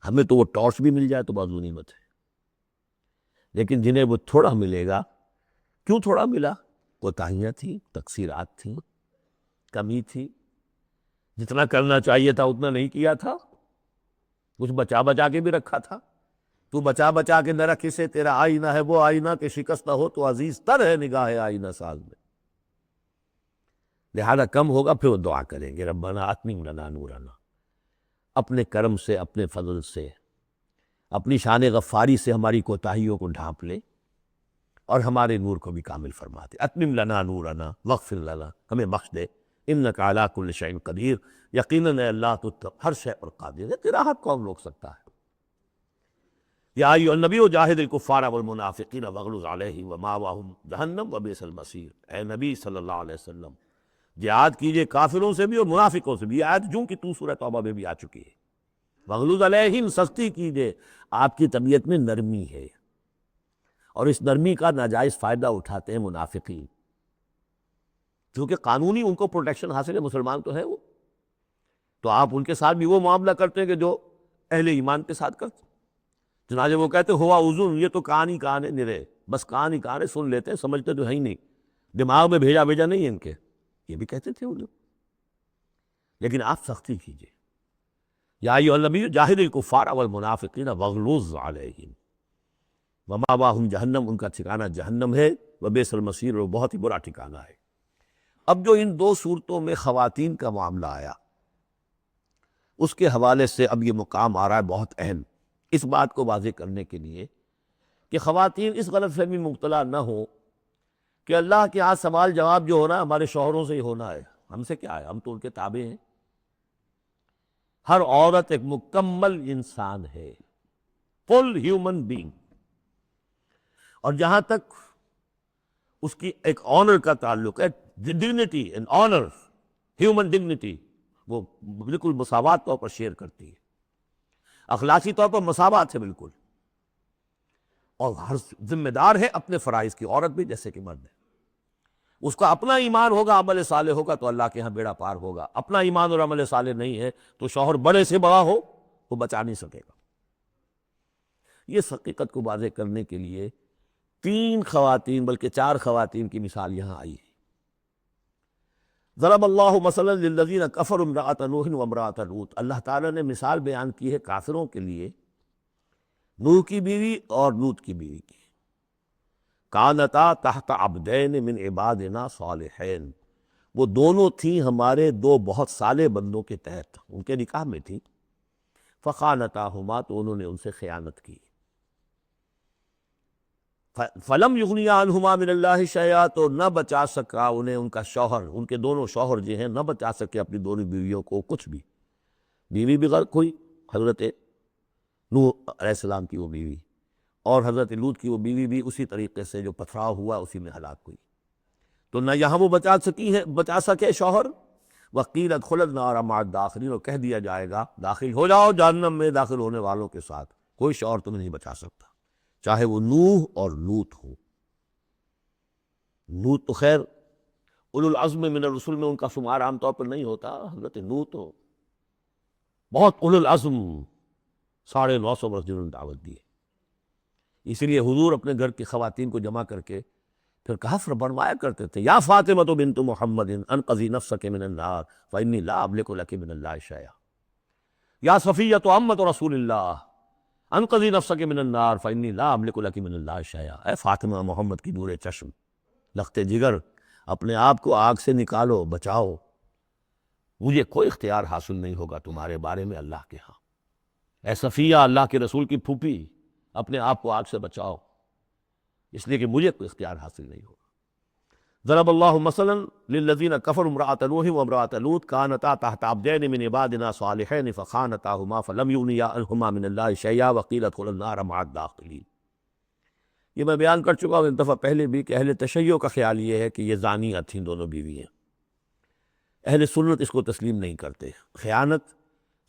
ہمیں تو وہ ٹارچ بھی مل جائے تو بہت غنیمت ہے، لیکن جنہیں وہ تھوڑا ملے گا، کیوں تھوڑا ملا؟ کوتاہیاں تھیں، تقصیرات تھیں، کمی تھی، جتنا کرنا چاہیے تھا اتنا نہیں کیا تھا، کچھ بچا بچا کے بھی رکھا تھا۔ تو بچا بچا کے نہ رکھ اسے، تیرا آئینہ ہے وہ آئینہ کہ شکست ہو تو عزیز تر ہے نگاہ آئینہ ساز میں۔ لہذا کم ہوگا، پھر وہ دعا کریں گے ربنا اتمم لنا نورنا، اپنے کرم سے، اپنے فضل سے، اپنی شان غفاری سے ہماری کوتاہیوں کو ڈھانپ لے اور ہمارے نور کو بھی کامل فرما دے۔ اتمم لنا نورنا واغفر لنا، ہمیں بخش دے، انک علی کل شیء قدیر، یقیناً اے اللہ تو ہر شے پر قادر ہے، تیرا حق کون روک سکتا ہے۔ یا ایھا النبی جاہد الکفار والمنافقین واغلظ علیہم ومأواہم جہنم وبئس المصیر، اے نبی صلی اللہ علیہ وسلم جہاد کیجئے کافروں سے بھی اور منافقوں سے بھی۔ یہ آیت جوں کہ تو سورہ توبہ میں بھی آ چکی ہے۔ واغلظ علیہم، سختی کیجئے، آپ کی طبیعت میں نرمی ہے، اور اس نرمی کا ناجائز فائدہ اٹھاتے ہیں منافقین، کیونکہ قانونی ان کو پروٹیکشن حاصل ہے، مسلمان تو ہے وہ، تو آپ ان کے ساتھ بھی وہ معاملہ کرتے ہیں کہ جو اہل ایمان کے ساتھ کرتے ہیں۔ چنانچہ وہ کہتے ہوا اذن، یہ تو کان ہی کان ہے نرے، بس کان ہی کان ہے، سن لیتے ہیں، سمجھتے تو ہے ہی نہیں، دماغ میں بھیجا نہیں ہے ان کے، یہ بھی کہتے تھے وہ لوگ۔ لیکن آپ سختی کیجئے، یا ایھا النبی جاہد الکفار والمنافقین واغلظ علیہم، ومأواہم جہنم، ان کا ٹھکانہ جہنم ہے، وبئس المصیر، اور بہت ہی برا ٹھکانہ ہے۔ اب جو ان دو صورتوں میں خواتین کا معاملہ آیا، اس کے حوالے سے اب یہ مقام آ رہا ہے بہت اہم، اس بات کو واضح کرنے کے لیے کہ خواتین اس غلط فہمی میں مبتلا نہ ہو کہ اللہ کے ہاں سوال جواب جو ہونا ہے ہمارے شوہروں سے ہی ہونا ہے، ہم سے کیا ہے، ہم تو ان کے تابع ہیں۔ ہر عورت ایک مکمل انسان ہے، فل ہیومن بینگ، اور جہاں تک اس کی ایک آنر کا تعلق ہے، dignity and honour, human dignity, وہ بالکل مساوات طور پر شیئر کرتی ہے، اخلاقی طور پر مساوات ہے بالکل، اور ہر ذمہ دار ہے اپنے فرائض کی، عورت بھی جیسے کہ مرد ہے۔ اس کا اپنا ایمان ہوگا، عمل صالح ہوگا تو اللہ کے ہاں بیڑا پار ہوگا، اپنا ایمان اور عمل صالح نہیں ہے تو شوہر بڑے سے بڑا ہو وہ بچا نہیں سکے گا۔ یہ حقیقت کو واضح کرنے کے لیے 3 خواتین بلکہ 4 خواتین کی مثال یہاں آئی ہے۔ ضرب اللہ مثلا للذین کفروا امرأۃ نوح وامرأۃ لوط، اللہ تعالیٰ نے مثال بیان کی ہے کافروں کے لیے نوح کی بیوی اور لوط کی بیوی کی۔ کانتا تحت عبدین من عبادنا صالحین، وہ دونوں تھیں ہمارے 2 بہت صالح بندوں کے تحت، ان کے نکاح میں تھیں۔ فخانتاہما، تو انہوں نے ان سے خیانت کی۔ فلم یغنیا عنہما من اللہ شیئا، تو نہ بچا سکا انہیں ان کا شوہر، ان کے دونوں شوہر جو ہیں نہ بچا سکے اپنی دونوں بیویوں کو کچھ بھی۔ بیوی بھی غرق ہوئی، حضرت نوح علیہ السلام کی وہ بیوی، اور حضرت لوط کی وہ بیوی بھی اسی طریقے سے جو پتھراؤ ہوا اسی میں ہلاک ہوئی۔ تو نہ یہاں وہ بچا سکے شوہر، وقیل ادخلوا النار مع الداخلین، اور کہہ دیا جائے گا داخل ہو جاؤ جہنم میں داخل ہونے والوں کے ساتھ، کوئی شوہر تمہیں نہیں بچا سکتا، چاہے وہ نوح اور لوط ہو۔ لوط تو خیر اولو العزم من الرسل میں ان کا شمار عام طور پر نہیں ہوتا، حضرت نوح تو بہت اولو العزم، 950 برس جنہوں نے دعوت دی ہے۔ اس لیے حضور اپنے گھر کی خواتین کو جمع کر کے پھر کہا فرمایا کرتے تھے، یا فاطمہ بنت محمد انقذی نفسک من النار فانی لا املک لک من اللہ شیئا، یا صفیۃ عمۃ رسول اللہ انقذی نفسک من النار فانی لا املک لک من اللہ شیئا، اے فاطمہ محمد کی نور چشم، لخت جگر، اپنے آپ کو آگ سے نکالو، بچاؤ، مجھے کوئی اختیار حاصل نہیں ہوگا تمہارے بارے میں اللہ کے ہاں۔ اے صفیہ، اللہ کے رسول کی پھوپھی، اپنے آپ کو آگ سے بچاؤ، اس لیے کہ مجھے کوئی اختیار حاصل نہیں ہوگا۔ ضرب اللہ مثلا للذین کفروا امرأۃ نوح وامرأۃ لوط کانتا تحت عبدین من عبادنا صالحین فخانتاہما فلم یغنیا عنہما من اللہ شیئا وقیل ادخلوا النار مع الداخلین۔ یہ میں بیان کر چکا ہوں ایک دفعہ پہلے بھی کہ اہل تشیع کا خیال یہ ہے کہ یہ زانیہ تھیں دونوں بیویاں، اہل سنت اس کو تسلیم نہیں کرتے۔ خیانت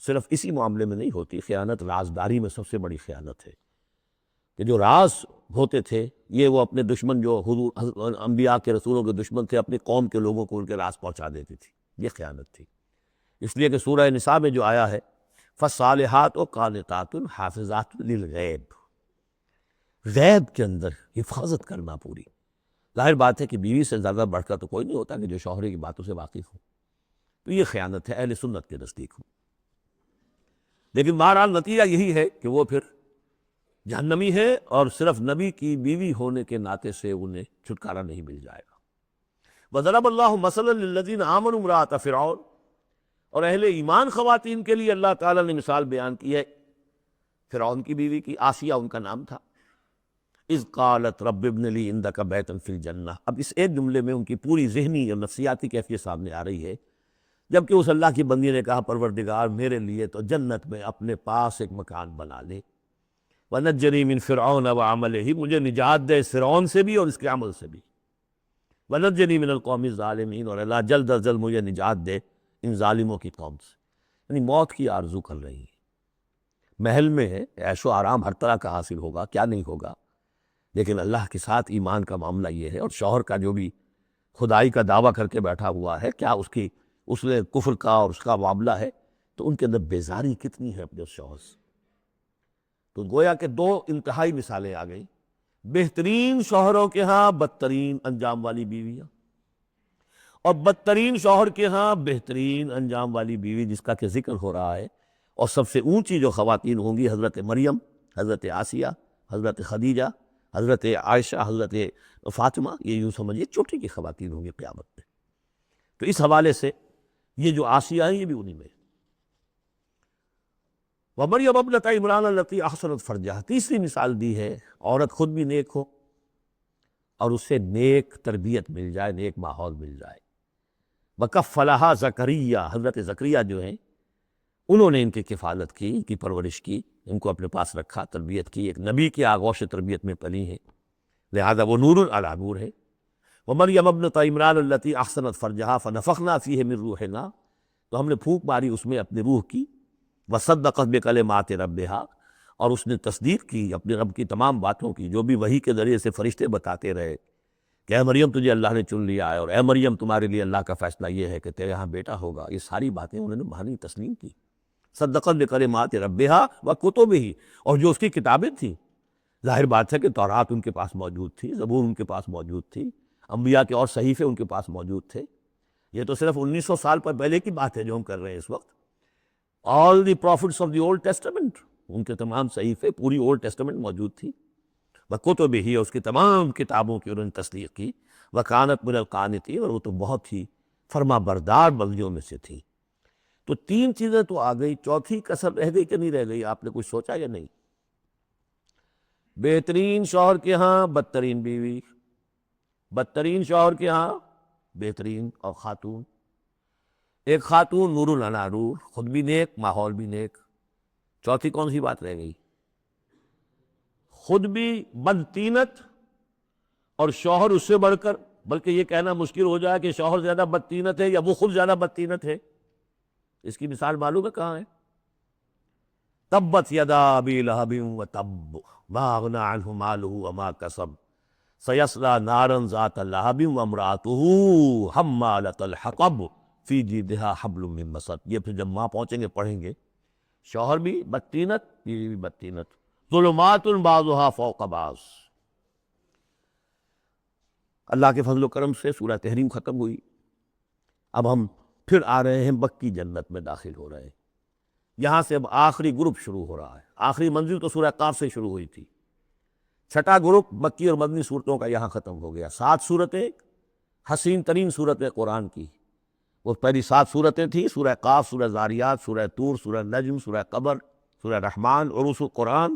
صرف اسی معاملے میں نہیں ہوتی، خیانت رازداری میں سب سے بڑی خیانت ہے، کہ جو راز ہوتے تھے یہ وہ اپنے دشمن، جو حضور انبیاء کے رسولوں کے دشمن تھے، اپنے قوم کے لوگوں کو ان کے راز پہنچا دیتی تھی، یہ خیانت تھی۔ اس لیے کہ سورہ نساء میں جو آیا ہے فالصالحات قانتات حافظات للغیب، غیب کے اندر حفاظت کرنا پوری۔ ظاہر بات ہے کہ بیوی سے زیادہ بڑھ کر تو کوئی نہیں ہوتا کہ جو شوہر کی باتوں سے واقف ہو، تو یہ خیانت ہے اہل سنت کے نزدیک ہو۔ لیکن بہرحال نتیجہ یہی ہے کہ وہ پھر جہنمی ہے، اور صرف نبی کی بیوی ہونے کے ناطے سے انہیں چھٹکارا نہیں مل جائے گا۔ وضرب اللہ مثلا للذین آمنوا امرأۃ فرعون، اور اہل ایمان خواتین کے لیے اللہ تعالیٰ نے مثال بیان کی ہے فرعون کی بیوی کی، آسیہ ان کا نام تھا۔ اذ قالت رب ابن لی عندک بیتا فی الجنہ، اب اس ایک جملے میں ان کی پوری ذہنی اور نفسیاتی کیفیت سامنے آ رہی ہے، جبکہ اس اللہ کی بندی نے کہا پروردگار میرے لیے تو جنت میں اپنے پاس ایک مکان بنا لے، وَنَجَّنِي مِن فِرْعَوْنَ وَعَمَلِهِ، مجھے نجات دے فرعون سے بھی اور اس کے عمل سے بھی، وَنَجَّنِي مِنَ الْقَوْمِ الظَّالِمِينَ، اور اللہ جلد از جلد مجھے نجات دے ان ظالموں کی قوم سے۔ یعنی موت کی آرزو کر رہی ہے، محل میں ہے، عیش و آرام ہر طرح کا حاصل ہوگا، کیا نہیں ہوگا، لیکن اللہ کے ساتھ ایمان کا معاملہ یہ ہے، اور شوہر کا جو بھی خدائی کا دعویٰ کر کے بیٹھا ہوا ہے، کیا اس نے کفر کا اور اس کا معاملہ ہے، تو ان کے اندر بیزاری کتنی ہے اپنے شوہر سے۔ تو گویا کہ 2 انتہائی مثالیں آ گئیں، بہترین شوہروں کے ہاں بدترین انجام والی بیویاں، اور بدترین شوہر کے ہاں بہترین انجام والی بیوی جس کا کہ ذکر ہو رہا ہے۔ اور سب سے اونچی جو خواتین ہوں گی حضرت مریم، حضرت آسیہ، حضرت خدیجہ، حضرت عائشہ، حضرت فاطمہ، یہ یوں سمجھیے چوٹی کی خواتین ہوں گی قیامت میں۔ تو اس حوالے سے یہ جو آسیہ ہیں یہ بھی انہی میں۔ وَمَرْيَمَ ابْنَتَ عِمْرَانَ الَّتِي أَحْصَنَتْ فَرْجَهَا، تیسری مثال دی ہے، عورت خود بھی نیک ہو اور اسے نیک تربیت مل جائے، نیک ماحول مل جائے۔ وَكَفَّلَهَا زَكَرِيَّا، حضرت زکریا جو ہیں انہوں نے ان کی کفالت کی، ان کی پرورش کی، ان کو اپنے پاس رکھا، تربیت کی، ایک نبی کی آغوش تربیت میں پلی ہیں، لہذا وہ نور علی نور ہے۔ وَمَرْيَمَ ابْنَتَ عِمْرَانَ الَّتِي أَحْصَنَتْ فَرْجَهَا فَنَفَخْنَا فِيهِ مِن رُوحِنَا، تو ہم نے پھونک ماری اس میں اپنے روح کی۔ وَصَدَّقَتْ بِكَلِمَاتِ رَبِّهَا، اور اس نے تصدیق کی اپنے رب کی تمام باتوں کی، جو بھی وحی کے ذریعے سے فرشتے بتاتے رہے کہ اے مریم تجھے اللہ نے چن لیا ہے، اور اے مریم تمہارے لیے اللہ کا فیصلہ یہ ہے کہ تیرے یہاں بیٹا ہوگا، یہ ساری باتیں انہوں نے مانی، تسلیم کی۔ صدقت بکلمات ربها وکتبہ، اور جو اس کی کتابیں تھیں، ظاہر بات ہے کہ تورات ان کے پاس موجود تھی، زبور ان کے پاس موجود تھی، انبیاء کے اور صحیفے ان کے پاس موجود تھے۔ یہ تو صرف 1900 سال پر پہلے کی بات ہے جو ہم کر رہے ہیں اس وقت۔ All the prophets of the old testament, ان کے تمام صحیفے، پوری اولڈ ٹیسٹمنٹ موجود تھی۔ وکتبہ، اس کی تمام کتابوں کی انہوں نے تصدیق کی۔ وکانت من القانتین، اور وہ تو بہت ہی فرما بردار بندیوں میں سے تھی۔ تو تین چیزیں تو آ گئی، چوتھی کسر رہ گئی کہ نہیں رہ گئی؟ آپ نے کچھ سوچا یا نہیں؟ بہترین شوہر کے ہاں بدترین بیوی، بدترین شوہر کے ہاں بہترین اور خاتون، ایک خاتون نور علی نور، خود بھی نیک، ماحول بھی نیک۔ چوتھی کون سی بات رہ گئی؟ خود بھی بدتینت اور شوہر اس سے بڑھ کر، بلکہ یہ کہنا مشکل ہو جائے کہ شوہر زیادہ بدتینت ہے یا وہ خود زیادہ بدتینت ہے۔ اس کی مثال معلوم ہے کہاں ہے؟ تبت یدا ابی لہب وتب ما اغنی عنہ مالہ وما کسب سیصلی نارا ذات لہب وامرأتہ حمالۃ الحطب فی جیدہا حبل من مسد۔ یہ پھر جب وہاں پہنچیں گے پڑھیں گے، شوہر بھی بدتینت، بیوی بھی بدتینت، ظلمات بعضها فوق بعض۔ اللہ کے فضل و کرم سے سورہ تحریم ختم ہوئی، اب ہم پھر آ رہے ہیں مکی جنت میں داخل ہو رہے ہیں۔ یہاں سے اب آخری گروپ شروع ہو رہا ہے۔ آخری منزل تو سورہ قاف سے شروع ہوئی تھی، چھٹا گروپ مکی اور مدنی صورتوں کا یہاں ختم ہو گیا۔ 7 صورتیں، حسین ترین صورتیں قرآن کی، وہ پہلی 7 صورتیں تھیں، سورہ قاف، سورہ ذاریات، سورہ طور، سورہ نجم، سورہ قمر، سورہ رحمان، عروس القرآن،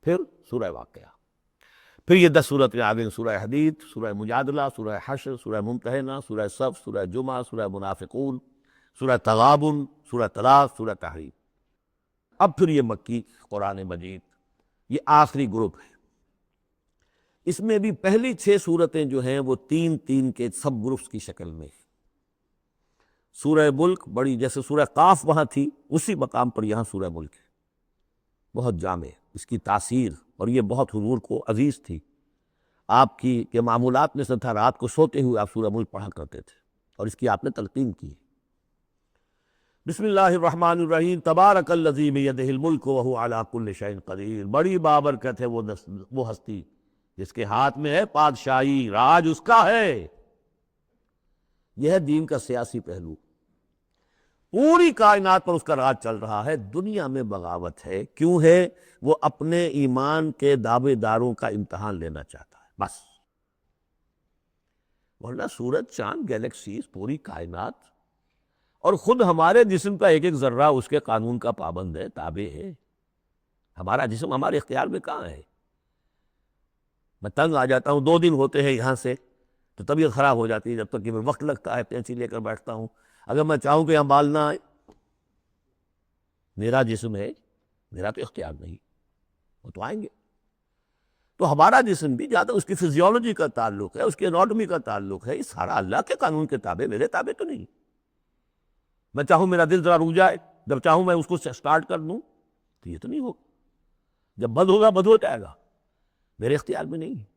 پھر سورہ واقعہ، پھر یہ 10 صورتیں آ گئیں، سورہ حدید، سورہ مجادلہ، سورہ حشر، سورہ ممتحنہ، سورہ صف، سورہ جمعہ، سورہ منافقون، سورہ تغابن، سورہ طلاق، سورہ تحریم۔ اب پھر یہ مکی قرآن مجید، یہ آخری گروپ ہے۔ اس میں بھی پہلی 6 صورتیں جو ہیں وہ 3 کے سب گروپس کی شکل میں۔ سورہ ملک بڑی، جیسے سورہ قاف وہاں تھی اسی مقام پر یہاں سورہ ملک ہے، بہت جامع اس کی تاثیر، اور یہ بہت حضور کو عزیز تھی۔ آپ کی کے معمولات میں سے تھا، رات کو سوتے ہوئے آپ سورہ ملک پڑھا کرتے تھے، اور اس کی آپ نے تلقین کی۔ بسم اللہ الرحمن الرحیم، تبارک الذی بیدہ الملک وہو علی کل شیء قدیر، بڑی بابرکت ہے وہ ہستی جس کے ہاتھ میں ہے بادشاہی، راج اس کا ہے۔ یہ ہے دین کا سیاسی پہلو، پوری کائنات پر اس کا راج چل رہا ہے۔ دنیا میں بغاوت ہے، کیوں ہے؟ وہ اپنے ایمان کے دعوے داروں کا امتحان لینا چاہتا ہے، بس۔ ورنہ سورج، چاند، گیلیکسیز، پوری کائنات، اور خود ہمارے جسم کا ایک ایک ذرہ اس کے قانون کا پابند ہے، تابع ہے۔ ہمارا جسم ہمارے اختیار میں کہاں ہے؟ میں تنگ آ جاتا ہوں، 2 دن ہوتے ہیں یہاں سے تو طبیعت خراب ہو جاتی ہے، جب تک کہ میں وقت لگتا ہے، پینسی لے کر بیٹھتا ہوں۔ اگر میں چاہوں کہ یہاں بال نہ آئے، میرا جسم ہے، میرا تو اختیار نہیں، وہ تو آئیں گے۔ تو ہمارا جسم بھی جہاں تک اس کی فزیولوجی کا تعلق ہے، اس کی اناٹمی کا تعلق ہے، یہ سارا اللہ کے قانون کے تابع، میرے تابع تو نہیں۔ میں چاہوں میرا دل ذرا رک جائے، جب چاہوں میں اس کو سٹارٹ کر دوں، تو یہ تو نہیں ہوگا۔ جب بند ہوگا، بند ہو جائے گا، میرے اختیار میں نہیں ہے۔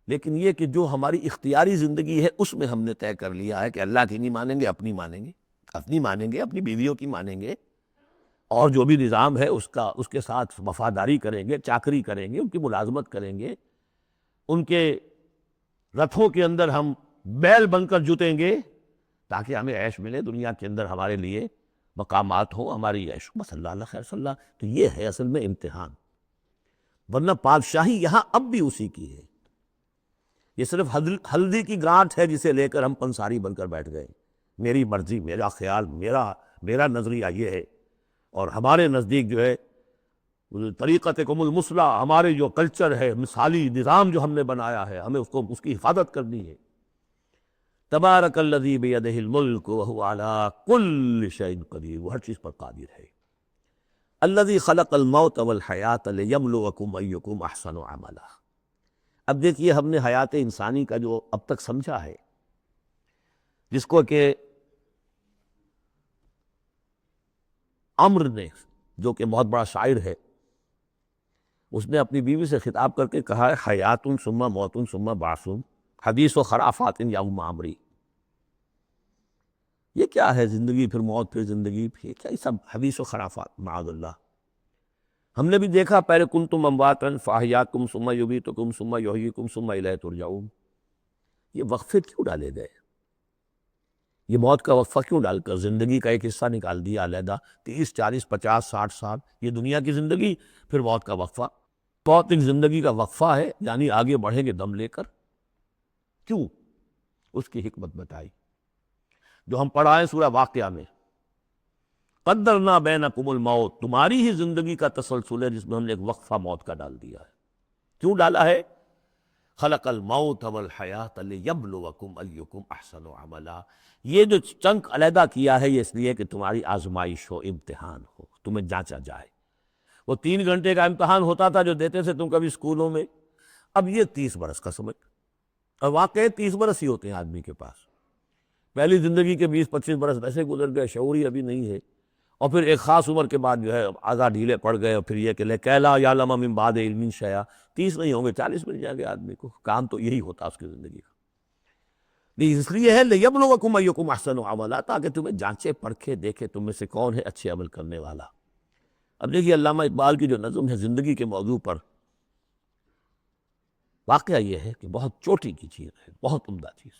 لیکن یہ کہ جو ہماری اختیاری زندگی ہے اس میں ہم نے طے کر لیا ہے کہ اللہ کی نہیں مانیں گے، اپنی مانیں گے، اپنی مانیں گے، اپنی بیویوں کی مانیں گے، اور جو بھی نظام ہے اس کے ساتھ وفاداری کریں گے، چاکری کریں گے، ان کی ملازمت کریں گے، ان کے رتھوں کے اندر ہم بیل بن کر جتیں گے تاکہ ہمیں عیش ملے، دنیا کے اندر ہمارے لیے مقامات ہوں، ہماری عیش ہو، بس اللہ خیر صلی اللہ۔ تو یہ ہے اصل میں امتحان۔ ورنہ بادشاہی یہاں اب بھی اسی کی ہے. یہ صرف ہلدی کی گانٹھ ہے جسے لے کر ہم پنساری بن کر بیٹھ گئے. میری مرضی، میرا خیال، میرا نظریہ یہ ہے. اور ہمارے نزدیک جو ہے طریقتکم المثلی، ہمارے جو کلچر ہے، مثالی نظام جو ہم نے بنایا ہے، ہمیں اس کی حفاظت کرنی ہے. تبارک الذی بیدہ الملک وہو علی کل شیء قدیر، وہ ہر چیز پر قادر ہے. الذی خلق الموت والحیاۃ لیبلوکم ایکم احسن عملا. اب دیکھیے ہم نے حیات انسانی کا جو اب تک سمجھا ہے، جس کو کہ عمر نے، جو کہ بہت بڑا شاعر ہے، اس نے اپنی بیوی سے خطاب کر کے کہا ہے حیات ثم موت ثم بعث حدیث و خرافات یوم عمری. یہ کیا ہے؟ زندگی پھر موت پھر زندگی، پھر کیا؟ یہ سب حدیث و خرافات معاذ اللہ. ہم نے بھی دیکھا پہلے کنتم امواتا فاحیاکم ثم یمیتکم ثم یحییکم ثم الیہ ترجعون. یہ وقفے کیوں ڈالے گئے؟ یہ موت کا وقفہ کیوں ڈال کر زندگی کا ایک حصہ نکال دیا علیحدہ؟ 30 40 50 60 سال یہ دنیا کی زندگی، پھر موت کا وقفہ. موت ایک زندگی کا وقفہ ہے، یعنی آگے بڑھیں گے دم لے کر. کیوں؟ اس کی حکمت بتائی جو ہم پڑھائیں سورہ واقعہ میں. قدرنا بینکم الموت، تمہاری ہی زندگی کا تسلسل ہے جس میں ہم نے ایک وقفہ موت کا ڈال دیا ہے. کیوں ڈالا ہے؟ خلق الموت والحیات لیبلوکم ایکم احسن عملا. یہ جو چنک علیحدہ کیا ہے یہ اس لیے کہ تمہاری آزمائش ہو، امتحان ہو، تمہیں جانچا جائے. وہ 3 گھنٹے کا امتحان ہوتا تھا جو دیتے تھے تم کبھی اسکولوں میں، اب یہ 30 برس کا سمجھ. اور واقعی 30 برس ہی ہوتے ہیں آدمی کے پاس. پہلی زندگی کے 20 25 برس ویسے گزر گئے، شعور ہی ابھی نہیں ہے. اور پھر ایک خاص عمر کے بعد جو ہے اعضاء ڈھیلے پڑ گئے، اور پھر یہ کہ لکیٰ لا یعلم من بعد علم شیئا. 30 نہیں ہوں گے 40 مل جائیں گے آدمی کو. کام تو یہی ہوتا اس کی زندگی کا. اس لیے ہے لیبلوکم ایکم احسن عملا، تاکہ تمہیں جانچے پرکھے دیکھے تم میں سے کون ہے اچھے عمل کرنے والا. اب دیکھیے علامہ اقبال کی جو نظم ہے زندگی کے موضوع پر، واقعہ یہ ہے کہ بہت چوٹی کی چیز ہے، بہت عمدہ چیز.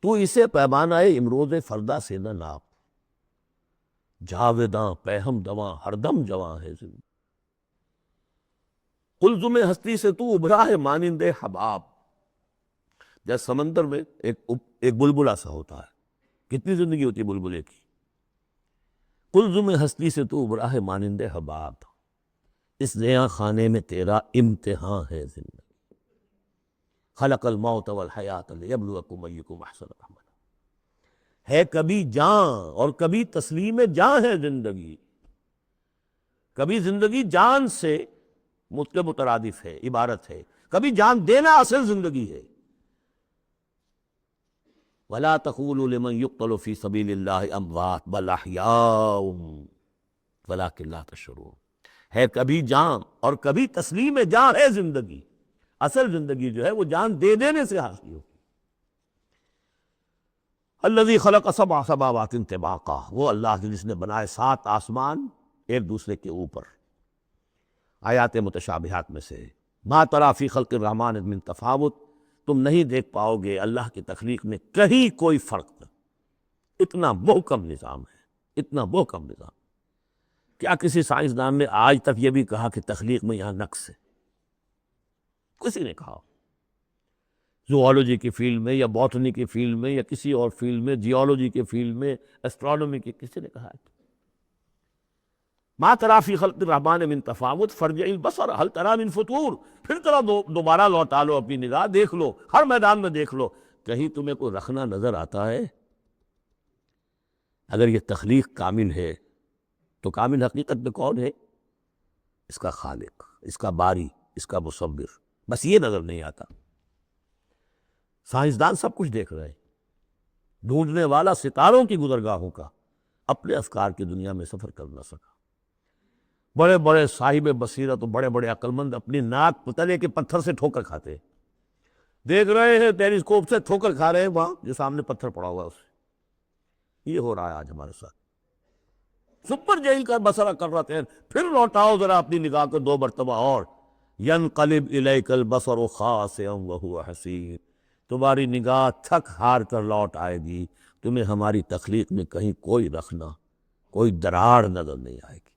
تو اسے پیمانہ امروز فردا سے نہ ناپ، جاویداں پہم دواں ہر دم جواں ہے زندگی. قلزم ہستی سے تو ابھرا ہے مانند حباب. جیسے سمندر میں ایک بلبلا سا ہوتا ہے، کتنی زندگی ہوتی ہے بلبلے کی. قلزم ہستی سے تو ابھرا ہے مانند حباب، اس زیاں خانے میں تیرا امتحان ہے زندگی. خلق الموت والحیات لیبلوکم ایکم احسن عملا. ہے کبھی جاں اور کبھی تسلیم جاں ہے زندگی. کبھی زندگی جان سے مترادف ہے، عبارت ہے. کبھی جان دینا اصل زندگی ہے. وَلَا تَقُولُوا لِمَنْ يُقْتَلُ فِي سَبِيلِ اللَّهِ أَمْوَاتٌ بَلْ أَحْيَاءٌ وَلَٰكِنْ لَا تَشْعُرُونَ. ہے کبھی جان اور کبھی تسلیم جان ہے زندگی. اصل زندگی جو ہے وہ جان دے دینے سے حاصل ہوتی. الذی خلق 7 سماوات طباقا، وہ اللہ جس نے بنائے 7 آسمان ایک دوسرے کے اوپر. آیات متشابہات میں سے ما تری فی خلق الرحمن من تفاوت، تم نہیں دیکھ پاؤ گے اللہ کی تخلیق میں کہیں کوئی فرق. اتنا محکم نظام ہے، اتنا محکم نظام. کیا کسی سائنسدان نے آج تک یہ بھی کہا کہ تخلیق میں یہاں نقص ہے؟ کسی نے کہا؟ زوالوجی کی فیلڈ میں یا باٹنی کی فیلڈ میں یا کسی اور فیلڈ میں، جیولوجی کی فیلڈ میں، اسٹرانومی کی، کسی نے کہا ہے؟ ما تری فی خلق الرحمن من تفاوت فارجع البصر هل تری من فطور. پھر ذرا دوبارہ لوٹا لو اپنی نگاہ، دیکھ لو، ہر میدان میں دیکھ لو، کہیں تمہیں کوئی رخنا نظر آتا ہے؟ اگر یہ تخلیق کامل ہے تو کامل حقیقت میں کون ہے؟ اس کا خالق، اس کا باری، اس کا مصور. بس یہ نظر نہیں آتا. سائنسدان سب کچھ دیکھ رہے ہیں، ڈھونڈنے والا ستاروں کی گزرگاہوں کا اپنے افکار کی دنیا میں سفر کر نہ سکا. بڑے بڑے صاحب بصیرت و بڑے بڑے عقل مند اپنی ناک پتلے کے پتھر سے ٹھوکر کھاتے ہیں. دیکھ رہے ہیں ٹیلیسکوپ سے ٹھوکر کھا رہے ہیں وہاں جو سامنے پتھر پڑا ہوا ہے اسے. یہ ہو رہا ہے آج ہمارے ساتھ. سپر جیل کا بسرا کر رہتے ہیں. پھر لوٹاؤ ذرا اپنی نگاہ کو 2 مرتبہ اور. ینقلب الیک البصر خاسئا وہو حسیر. تمہاری نگاہ تھک ہار کر لوٹ آئے گی، تمہیں ہماری تخلیق میں کہیں کوئی رخنا، کوئی دراڑ نظر نہیں آئے گی.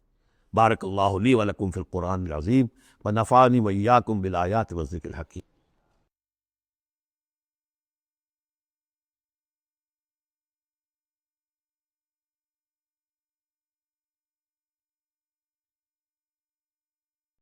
بارک اللہ لی ولکم فی القرآن العظیم ونفعنی وإیاکم بالآیات والذکر الحکیم.